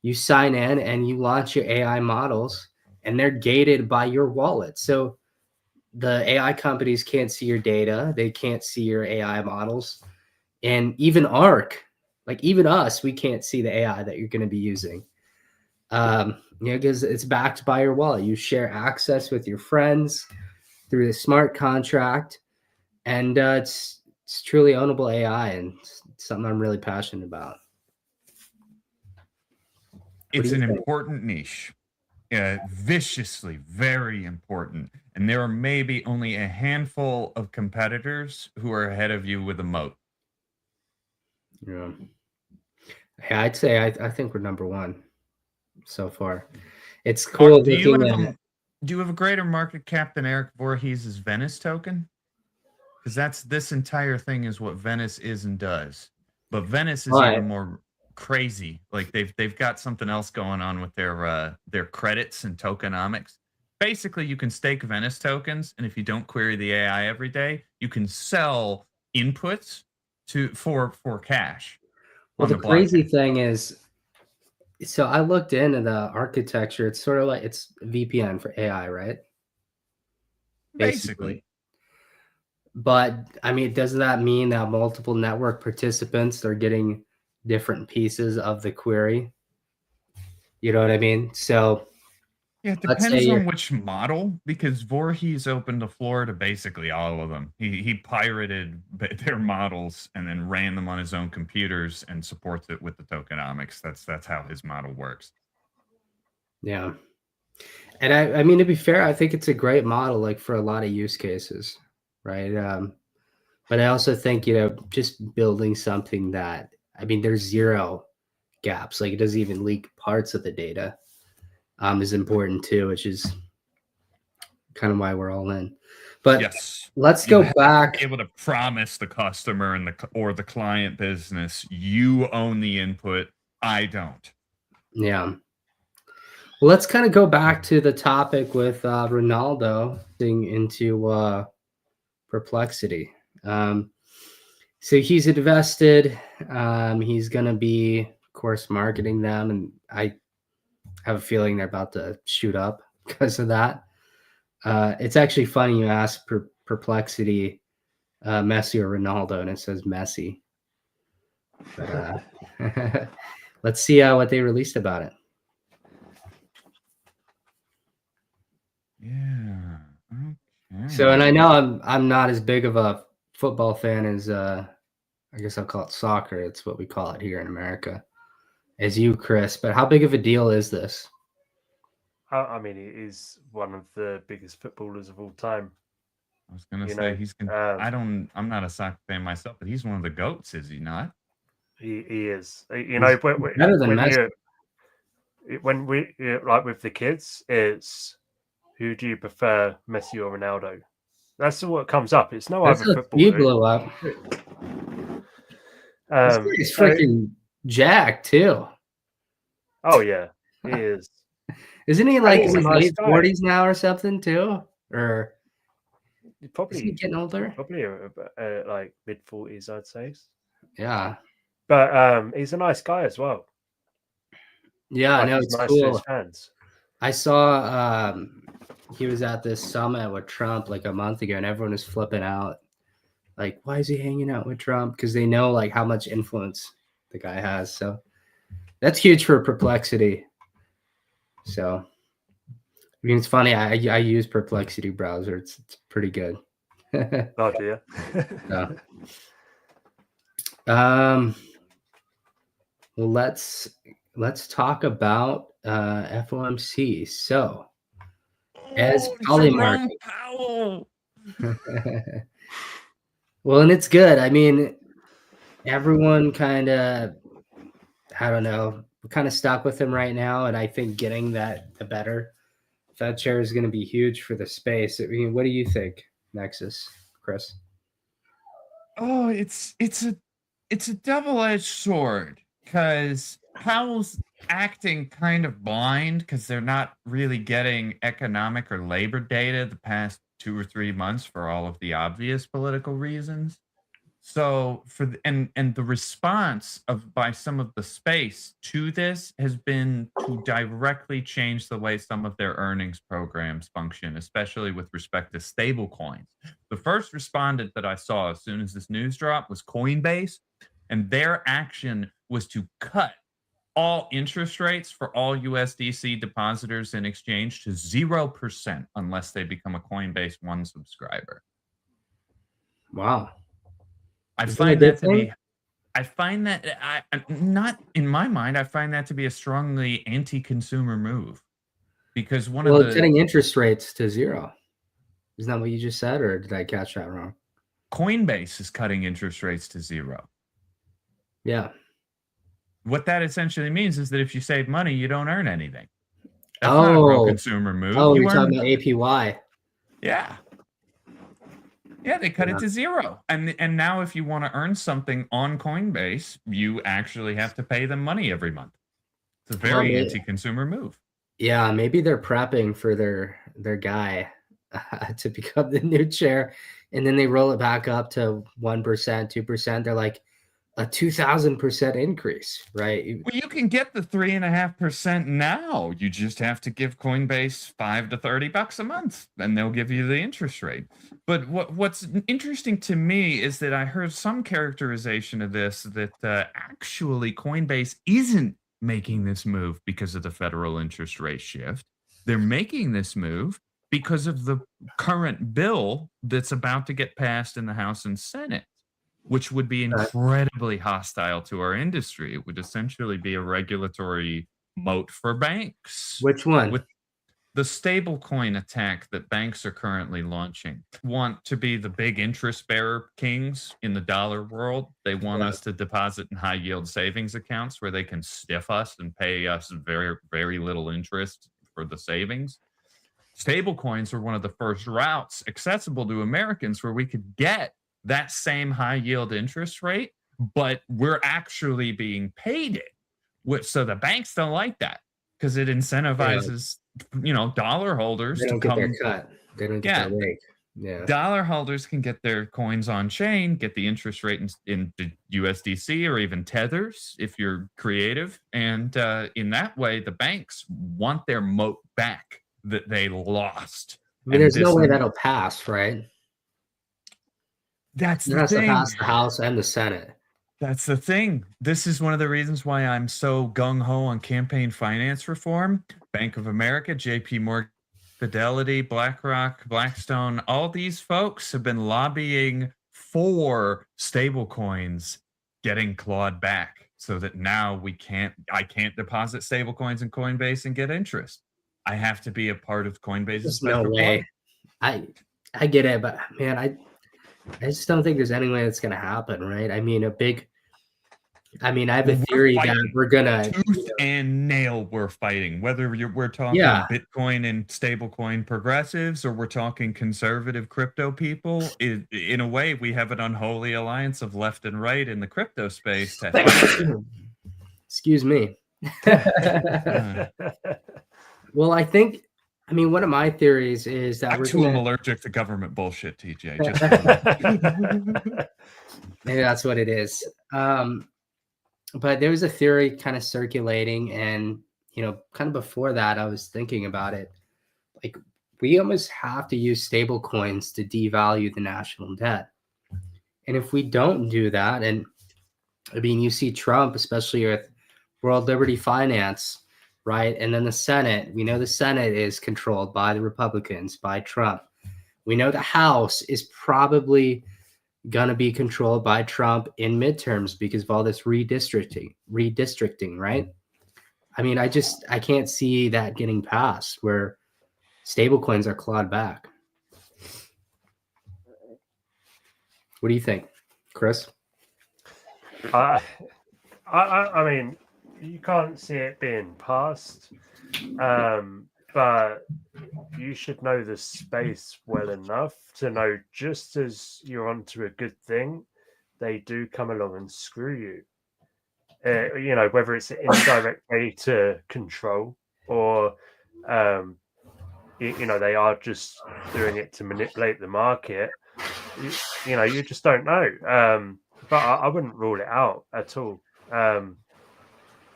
You sign in and you launch your AI models, and they're gated by your wallet. So the AI companies can't see your data. They can't see your AI models. And even ARC, like even us, we can't see the AI that you're going to be using. Because it's backed by your wallet. You share access with your friends through the smart contract. And it's truly ownable AI, and it's something I'm really passionate about. it's an important niche. Viciously very important, and there are maybe only a handful of competitors who are ahead of you with a moat. Yeah, I'd say I think we're number one so far. It's cool. Do you have a greater market cap than Eric Voorhees' Venice token? Because that's this entire thing is what Venice is and does, but Venice is even more crazy. Like they've got something else going on with their credits and tokenomics. Basically, you can stake Venice tokens, and if you don't query the AI every day, you can sell inputs for cash. Well, the crazy thing is, so I looked into the architecture. It's sort of like it's VPN for AI, right? Basically. But doesn't that mean that multiple network participants are getting different pieces of the query? You know what I mean? So yeah, it depends on which model, because Voorhees opened the floor to basically all of them. He pirated their models and then ran them on his own computers and supports it with the tokenomics. That's how his model works. Yeah. And I mean, to be fair, I think it's a great model, like for a lot of use cases, right? But I also think, just building something that, there's zero gaps, like it doesn't even leak parts of the data, is important too, which is kind of why we're all in. But yes, let's go back. To be able to promise the customer and the client business, you own the input, I don't. Yeah. Well, let's kind of go back to the topic with Ronaldo into Perplexity. So he's invested. He's going to be, of course, marketing them, and I have a feeling they're about to shoot up because of that. It's actually funny you ask Perplexity, Messi or Ronaldo, and it says Messi. But let's see what they released about it. Yeah. Okay. So, and I know I'm not as big of a football fan as I guess I'll call it soccer. It's what we call it here in America, as you, Chris. But how big of a deal is this? He is one of the biggest footballers of all time. I was gonna say I'm not a soccer fan myself, but he's one of the GOATs, is he not? He is. Better than Messi. When we like with the kids, it's who do you prefer, Messi or Ronaldo? That's what comes up. It's no other footballer. You blew up. He's freaking jacked too. Oh yeah, he is. Isn't he like in his late 40s now or something too? Or probably is he getting older? Probably like mid 40s, I'd say. Yeah, but he's a nice guy as well. Yeah, I know, it's nice cool. to his fans. I saw he was at this summit with Trump like a month ago, and everyone was flipping out. Like, why is he hanging out with Trump? Because they know like how much influence the guy has. So that's huge for Perplexity. So mean, it's funny. I use Perplexity browser. It's pretty good. Oh dear. Yeah. Well, let's talk about FOMC. So, as poly Jerome market, Powell. well, and it's good. I mean, everyone kind of, I don't know, kind of stuck with him right now, and I think getting the better Fed chair is going to be huge for the space. I mean, what do you think, Nexus, Chris? Oh, it's a double-edged sword because Powell's acting kind of blind because they're not really getting economic or labor data the past 2 or 3 months for all of the obvious political reasons. So and the response of by some of the space to this has been to directly change the way some of their earnings programs function, especially with respect to stable coins. The first respondent that I saw as soon as this news dropped was Coinbase, and their action was to cut all interest rates for all USDC depositors in exchange to 0% unless they become a Coinbase One subscriber. Wow. I Is that a find good that to thing? be I find that not in my mind, I find that to be a strongly anti-consumer move because one of Well, the getting interest rates to 0. Isn't that what you just said, or did I catch that wrong? Coinbase is cutting interest rates to 0. Yeah. What that essentially means is that if you save money, you don't earn anything. That's not a real Oh, consumer move. oh, You you're talking earn, about APY. yeah. Yeah, they cut it to 0. And now if you want to earn something on Coinbase, you actually have to pay them money every month. It's a Well, very anti-consumer move. yeah, maybe they're prepping for their guy to become the new chair, and then they roll it back up to 1%, 2%. They're like a 2,000% increase, right? Well, you can get the 3.5% now. You just have to give Coinbase $5 to $30 a month, and they'll give you the interest rate. But what's interesting to me is that I heard some characterization of this that actually Coinbase isn't making this move because of the federal interest rate shift. They're making this move because of the current bill that's about to get passed in the House and Senate, which would be incredibly hostile to our industry. It would essentially be a regulatory moat for banks. Which one? With the stablecoin attack that banks are currently launching, want to be the big interest bearer kings in the dollar world. They want us to deposit in high yield savings accounts where they can stiff us and pay us very, very little interest for the savings. Stablecoins were one of the first routes accessible to Americans where we could get that same high yield interest rate, but we're actually being paid it. So the banks don't like that because it incentivizes, dollar holders They to don't get come. their cut. They don't get their rake. Yeah. Dollar holders can get their coins on chain, get the interest rate in the USDC or even tethers if you're creative. And in that way, the banks want their moat back that they lost. I mean, there's no way that'll pass, right? That's It the has to thing. pass the House and the Senate. That's the thing. This is one of the reasons why I'm so gung-ho on campaign finance reform. Bank of America, JP Morgan, Fidelity, BlackRock, Blackstone, all these folks have been lobbying for stablecoins getting clawed back so that now I can't deposit stablecoins in Coinbase and get interest. I have to be a part of Coinbase's There's no way. I get it, but man, I just don't think there's any way that's going to happen, right? I mean, I have a theory that we're going to tooth and nail. We're fighting, whether we're talking Bitcoin and stablecoin progressives or we're talking conservative crypto people. In a way, we have an unholy alliance of left and right in the crypto space. Excuse me. Well, one of my theories is that I'm allergic to government bullshit, TJ. Maybe that's what it is. But there was a theory kind of circulating, and kind of before that, I was thinking about it. Like, we almost have to use stable coins to devalue the national debt. And if we don't do that, and you see Trump, especially with World Liberty Finance, right? And then the Senate, we know the Senate is controlled by the Republicans, by Trump. We know the House is probably going to be controlled by Trump in midterms because of all this redistricting, right? I mean, I can't see that getting passed where stablecoins are clawed back. What do you think, Chris? I mean, you can't see it being passed, but you should know the space well enough to know just as you're onto a good thing, they do come along and screw you. Whether it's an indirect way to control or, they are just doing it to manipulate the market. You just don't know. But I wouldn't rule it out at all,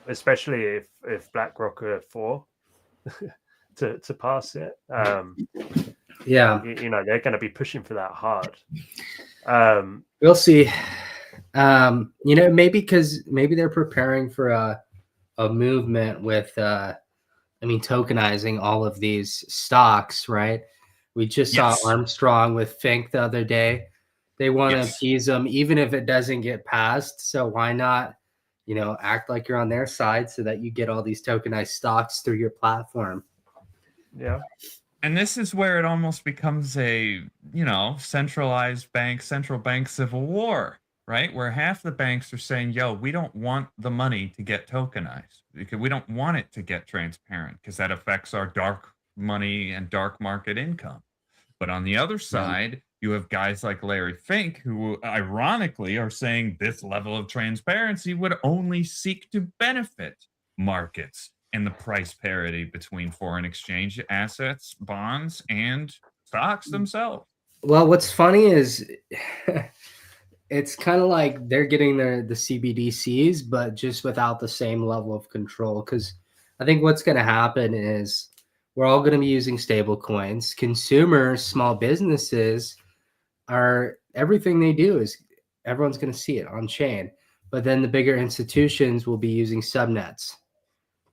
especially if BlackRock are for to pass it. Yeah, they're going to be pushing for that hard. We'll see. Maybe they're preparing for a movement with, tokenizing all of these stocks, right? We just saw Armstrong with Fink the other day. They want to appease them, even if it doesn't get passed. So why not, act like you're on their side so that you get all these tokenized stocks through your platform? Yeah. And this is where it almost becomes a, central bank civil war, right? Where half the banks are saying, yo, we don't want the money to get tokenized because we don't want it to get transparent because that affects our dark money and dark market income. But on the other side, you have guys like Larry Fink who ironically are saying this level of transparency would only seek to benefit markets and the price parity between foreign exchange assets, bonds, and stocks themselves. Well, what's funny is it's kind of like they're getting the CBDCs, but just without the same level of control. Because I think what's going to happen is we're all going to be using stable coins. Consumers, small businesses everything they do is everyone's going to see it on chain. But then the bigger institutions will be using subnets.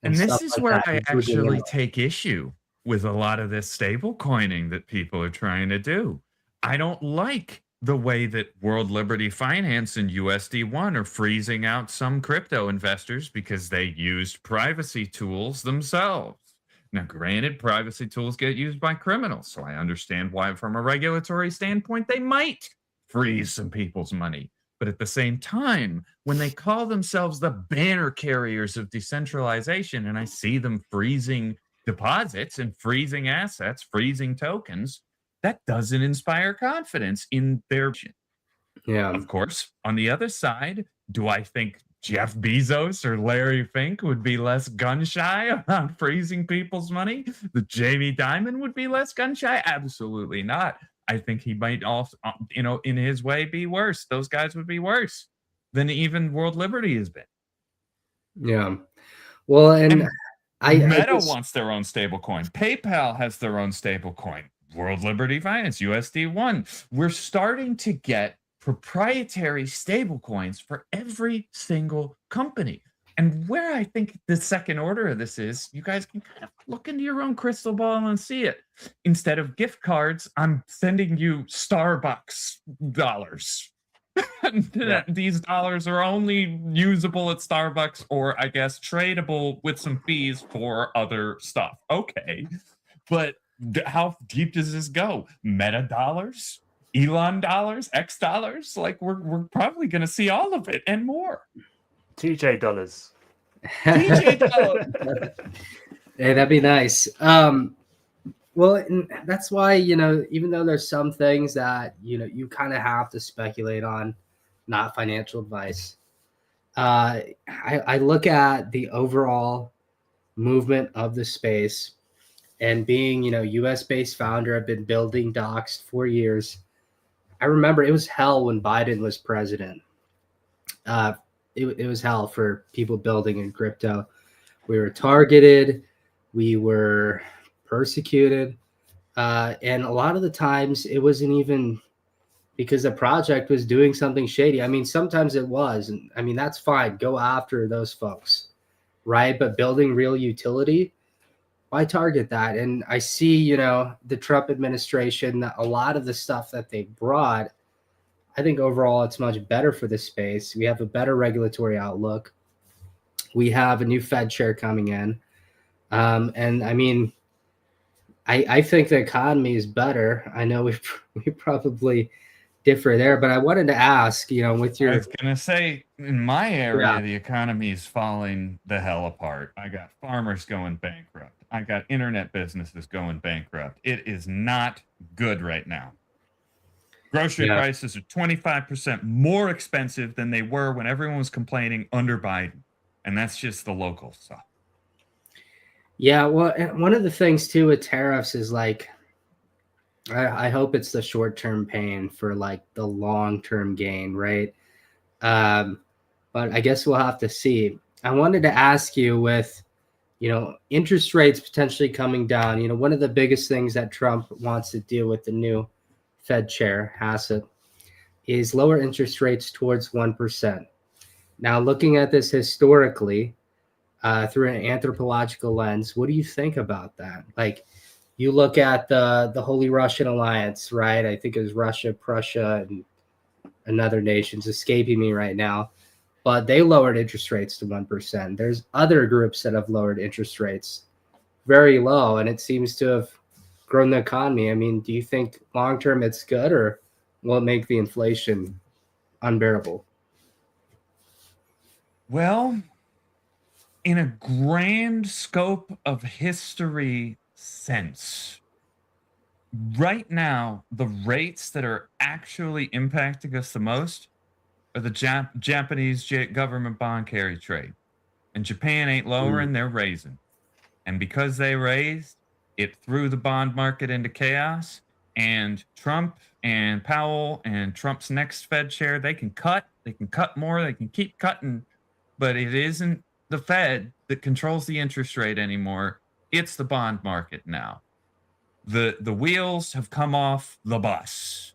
And this is where I actually take issue with a lot of this stable coining that people are trying to do. I don't like the way that World Liberty Finance and USD1 are freezing out some crypto investors because they used privacy tools themselves. Now, granted, privacy tools get used by criminals, so I understand why, from a regulatory standpoint, they might freeze some people's money. But at the same time, when they call themselves the banner carriers of decentralization, and I see them freezing deposits and freezing assets, freezing tokens, that doesn't inspire confidence in their mission. Yeah. Of course, on the other side, do I think Jeff Bezos or Larry Fink would be less gun-shy about freezing people's money? That Jamie Dimon would be less gun-shy? Absolutely not. I think he might also, in his way, be worse. Those guys would be worse than even World Liberty has been. Yeah. Well, and Meta wants their own stablecoin. PayPal has their own stablecoin. World Liberty Finance, USD1. We're starting to get proprietary stablecoins for every single company. And where I think the second order of this is, you guys can kind of look into your own crystal ball and see it. Instead of gift cards, I'm sending you Starbucks dollars. These dollars are only usable at Starbucks or, I guess, tradable with some fees for other stuff. Okay. But how deep does this go? Meta dollars? Elon dollars? X dollars? Like, we're probably going to see all of it and more. TJ dollars. TJ dollars. Hey, that'd be nice. Well, and that's why, even though there's some things that, you kind of have to speculate on, not financial advice. I look at the overall movement of the space and being, US-based founder, I've been building docs for years. I remember it was hell when Biden was president. It was hell for people building in crypto. We were targeted. We were persecuted. And a lot of the times it wasn't even because the project was doing something shady. I mean, sometimes it was. And I mean, that's fine. Go after those folks. right? But building real utility, why target that? And I see, the Trump administration, that a lot of the stuff that they brought, I think overall it's much better for the space. We have a better regulatory outlook. We have a new Fed chair coming in. And I mean, I think the economy is better. I know we probably differ there, but I wanted to ask, with I your was gonna say, in my area, Yeah. the economy is falling the hell apart. I got farmers going bankrupt. I got internet businesses going bankrupt. It is not good right now. Grocery Yeah. prices are 25% more expensive than they were when everyone was complaining under Biden. And that's just the local stuff. Yeah, well, and one of the things too with tariffs is like, I hope it's the short-term pain for like the long-term gain, right? But I guess we'll have to see. I wanted to ask you with, interest rates potentially coming down. One of the biggest things that Trump wants to do with the new Fed chair, Hassett, is lower interest rates towards 1%. Now, looking at this historically, through an anthropological lens, what do you think about that? Like, you look at the Holy Russian Alliance, right? I think it was Russia, Prussia, and another nation's escaping me right now, but they lowered interest rates to 1%. There's other groups that have lowered interest rates very low, and it seems to have grown the economy. I mean, do you think long term it's good, or will it make the inflation unbearable? Well, in a grand scope of history sense, right now, the rates that are actually impacting us the most are the Japanese government bond carry trade. And Japan ain't lowering, they're raising. And because they raised, it threw the bond market into chaos. And Trump and Powell and Trump's next Fed chair, they can cut more, they can keep cutting, but it isn't the Fed that controls the interest rate anymore. It's the bond market now. The wheels have come off the bus.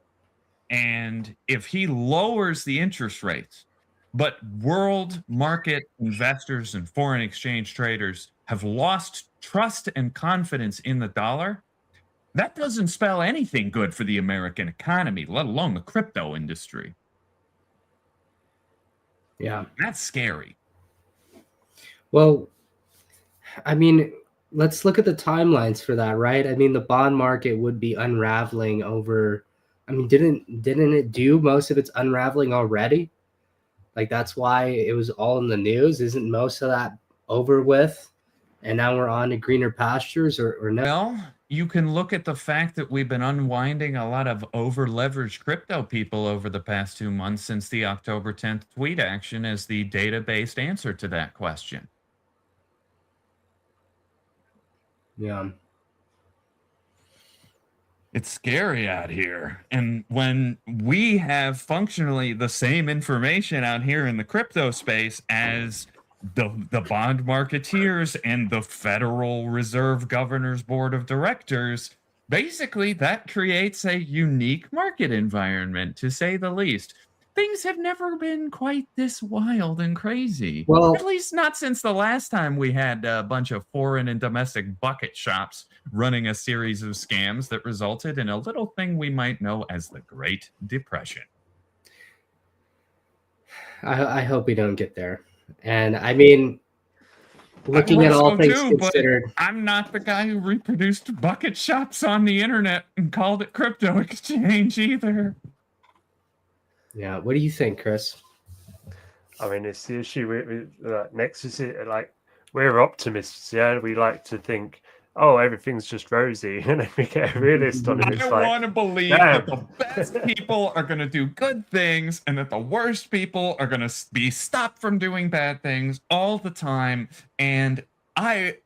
And if he lowers the interest rates, but world market investors and foreign exchange traders have lost trust and confidence in the dollar, that doesn't spell anything good for the American economy, let alone the crypto industry. Yeah. That's scary. Well, I mean, let's look at the timelines for that, right? I mean, the bond market would be unraveling over. I mean, didn't it do most of its unraveling already? Like, that's why it was all in the news. Isn't most of that over with? And now we're on to greener pastures, or no? Well, you can look at the fact that we've been unwinding a lot of over-leveraged crypto people over the past 2 months since the October 10th tweet action as the data-based answer to that question. Yeah. It's scary out here. And when we have functionally the same information out here in the crypto space as the bond marketeers and the Federal Reserve Governor's Board of Directors, basically that creates a unique market environment, to say the least. Things have never been quite this wild and crazy. Well, At least not since the last time we had a bunch of foreign and domestic bucket shops running a series of scams that resulted in a little thing we might know as the Great Depression. I hope we don't get there. And I mean, looking at all things considered, I'm not the guy who reproduced bucket shops on the internet and called it crypto exchange either. yeah. What do you think, Chris? I mean, it's the issue with Nexus. Like, we're optimists, yeah. We like to think, oh, everything's just rosy, and then we get a realist on it. I want to believe that the best people are going to do good things, and that the worst people are going to be stopped from doing bad things all the time. And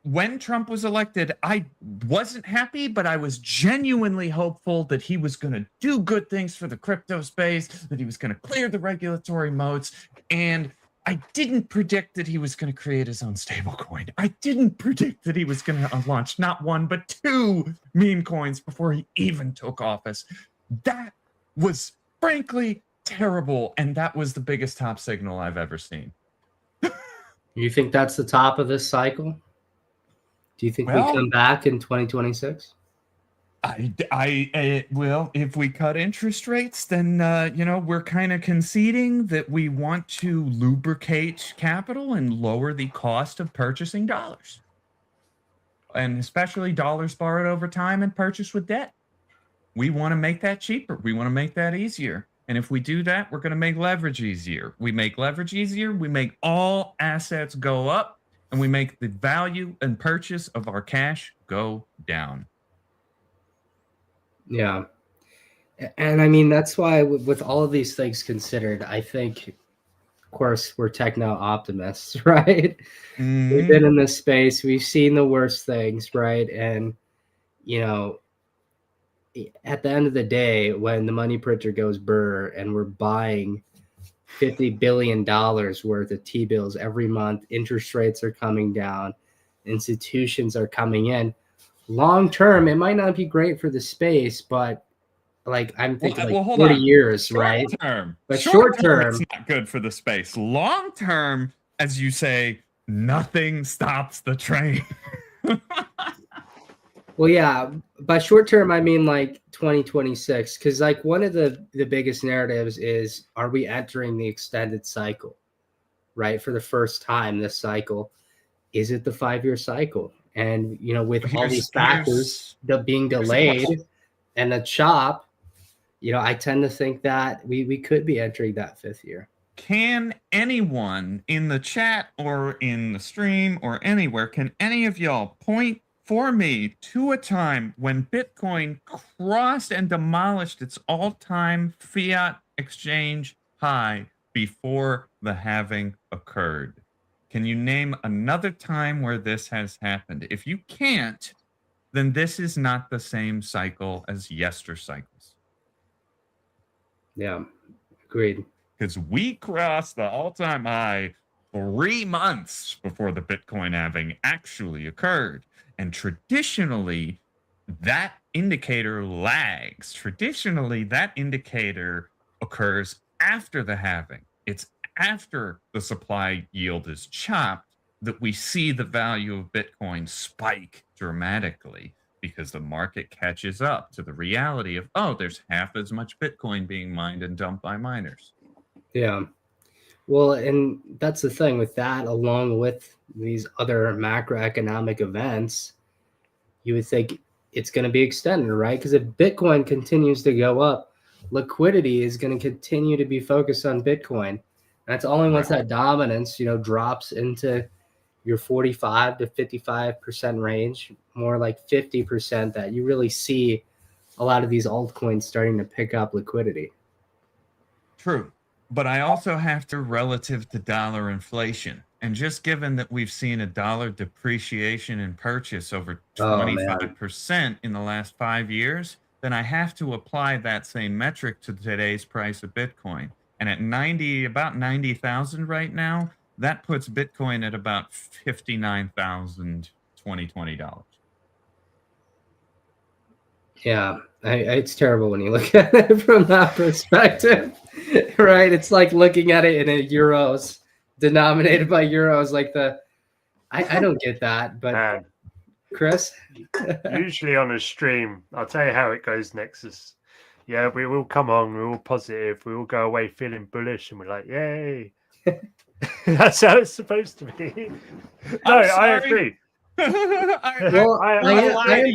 when Trump was elected, I wasn't happy, but I was genuinely hopeful that he was going to do good things for the crypto space, that he was going to clear the regulatory moats. And I didn't predict that he was going to create his own stablecoin. I didn't predict that he was going to launch not one, but 2 meme coins before he even took office. That was frankly terrible. And that was the biggest top signal I've ever seen. You think that's the top of this cycle? Do you think we Well, come back in 2026? Well, if we cut interest rates, then we're kind of conceding that we want to lubricate capital and lower the cost of purchasing dollars, and especially dollars borrowed over time and purchased with debt. We want to make that cheaper. We want to make that easier. And if we do that, we're going to make leverage easier. We make leverage easier. We make all assets go up, and we make the value and purchase of our cash go down. Yeah. And I mean, that's why with all of these things considered, I think, of course, we're techno optimists, right? We've been in this space. We've seen the worst things, right? And, at the end of the day, when the money printer goes burr and we're buying $50 billion worth of T-bills every month, interest rates are coming down, institutions are coming in. Long term, it might not be great for the space, but I'm thinking 40 years, right? Term. But short term, it's not good for the space. Long term, as you say, nothing stops the train. Well, yeah, by short term, I mean 2026, because one of the biggest narratives is, are we entering the extended cycle, right? For the first time this cycle, is it the 5-year cycle? And, with all these factors being delayed and the chop, I tend to think that we could be entering that 5th year. Can anyone in the chat or in the stream or anywhere, can any of y'all point for me to a time when Bitcoin crossed and demolished its all-time fiat exchange high before the halving occurred? Can you name another time where this has happened? If you can't, then this is not the same cycle as yester cycles. Yeah, agreed. Because we crossed the all-time high 3 months before the Bitcoin halving actually occurred. And traditionally, that indicator lags. Traditionally, that indicator occurs after the halving. It's after the supply yield is chopped that we see the value of Bitcoin spike dramatically, because the market catches up to the reality of, there's half as much Bitcoin being mined and dumped by miners. Yeah. Well, and that's the thing with that, along with these other macroeconomic events, you would think it's going to be extended, right? Because if Bitcoin continues to go up, liquidity is going to continue to be focused on Bitcoin. That's only once that dominance, drops into your 45 to 55% range, more like 50%, that you really see a lot of these altcoins starting to pick up liquidity. True. But I also have to, relative to dollar inflation, and just given that we've seen a dollar depreciation in purchase over 25% in the last 5 years, then I have to apply that same metric to today's price of Bitcoin. And at about 90,000 right now, that puts Bitcoin at about $59,000 $20. Yeah, it's terrible when you look at it from that perspective, right? It's like looking at it in euros, denominated by euros. I don't get that, but Chris? Usually on a stream, I'll tell you how it goes, Nexus. Yeah, we will come on, we're all positive, we all go away feeling bullish, and we're like, yay. That's how it's supposed to be. No, I agree. I am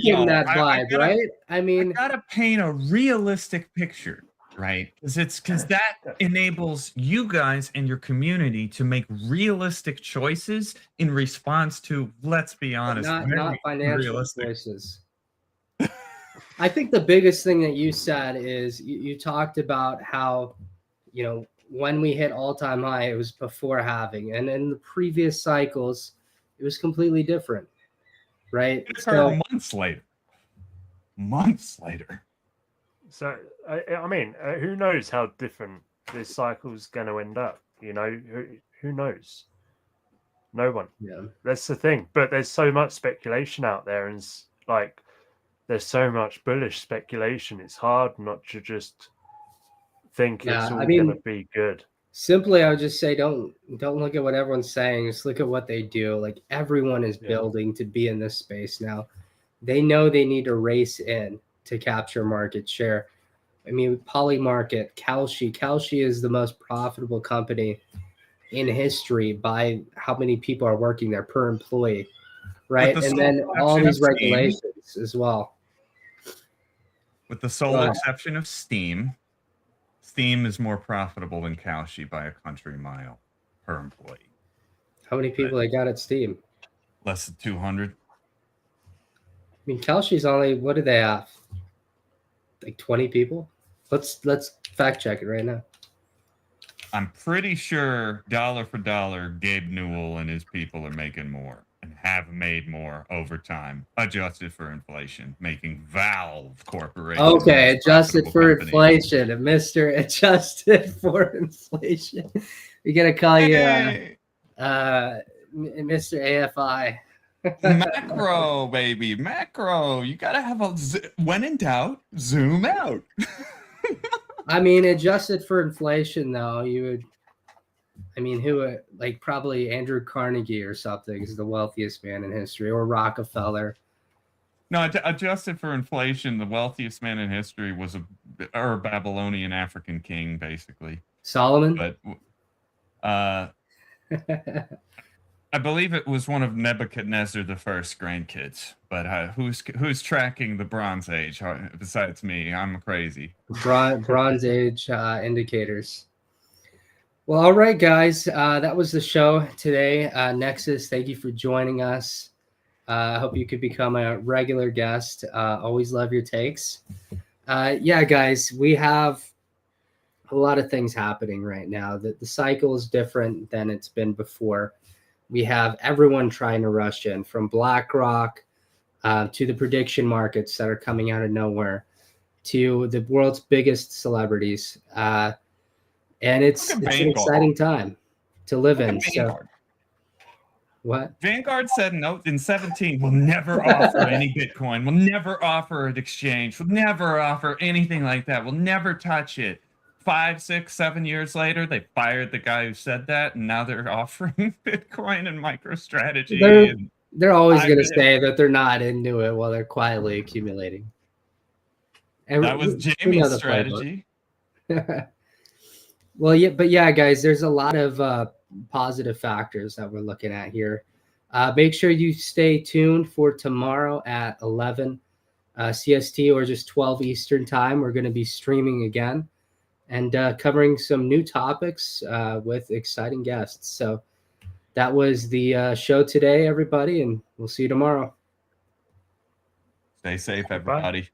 getting that vibe, right? I mean, I gotta paint a realistic picture, right? Because that enables you guys and your community to make realistic choices in response to, let's be honest, not financial choices. I think the biggest thing that you said is you talked about how, when we hit all-time high, it was before halving, and in the previous cycles, it was completely different, right? So months later. So I mean, who knows how different this cycle's going to end up? Who knows? No one. Yeah, that's the thing. But there's so much speculation out there, and there's so much bullish speculation. It's hard not to just think it's all going to be good. Simply, I would just say don't look at what everyone's saying. Just look at what they do. Like everyone is building to be in this space now. They know they need to race in to capture market share. I mean, Polymarket, Kalshi is the most profitable company in history by how many people are working there per employee, right? With the And sole then all exception of these Steam. regulations as well. With the sole exception of Steam, Steam is more profitable than Kalshi by a country mile per employee. How many people they got at Steam? Less than 200. I mean, Kalshi's only, what do they have? Like 20 people? Let's fact check it right now. I'm pretty sure dollar for dollar, Gabe Newell and his people are making more and have made more over time, adjusted for inflation, making Valve Corporation. Okay, adjusted for company. inflation. Mr. Adjusted for inflation. We gotta call you Mr. AFI. Macro, baby, macro. You gotta have when in doubt, zoom out. I mean, adjusted for inflation, though, you would. I mean, who like probably Andrew Carnegie or something is the wealthiest man in history, or Rockefeller. No, adjusted for inflation, the wealthiest man in history was a Babylonian African king, basically. Solomon. But I believe it was one of Nebuchadnezzar the First's grandkids. But who's tracking the Bronze Age besides me? I'm crazy. Bronze Age indicators. Well, all right, guys. That was the show today. Nexus, thank you for joining us. I hope you could become a regular guest. Always love your takes. Yeah, guys, we have a lot of things happening right now. The cycle is different than it's been before. We have everyone trying to rush in, from BlackRock to the prediction markets that are coming out of nowhere, to the world's biggest celebrities. And it's an exciting time to live in. So, what? Vanguard said no in 17, we'll never offer any Bitcoin. We'll never offer an exchange. We'll never offer anything like that. We'll never touch it. 5, 6, 7 years later, they fired the guy who said that, and now they're offering Bitcoin and MicroStrategy. They're always going to say that they're not into it while they're quietly accumulating. And that was Jamie's strategy. Well, yeah, but yeah, guys, there's a lot of positive factors that we're looking at here. Make sure you stay tuned for tomorrow at 11 CST or just 12 Eastern time. We're going to be streaming again and covering some new topics with exciting guests. So that was the show today, everybody, and we'll see you tomorrow. Stay safe, everybody.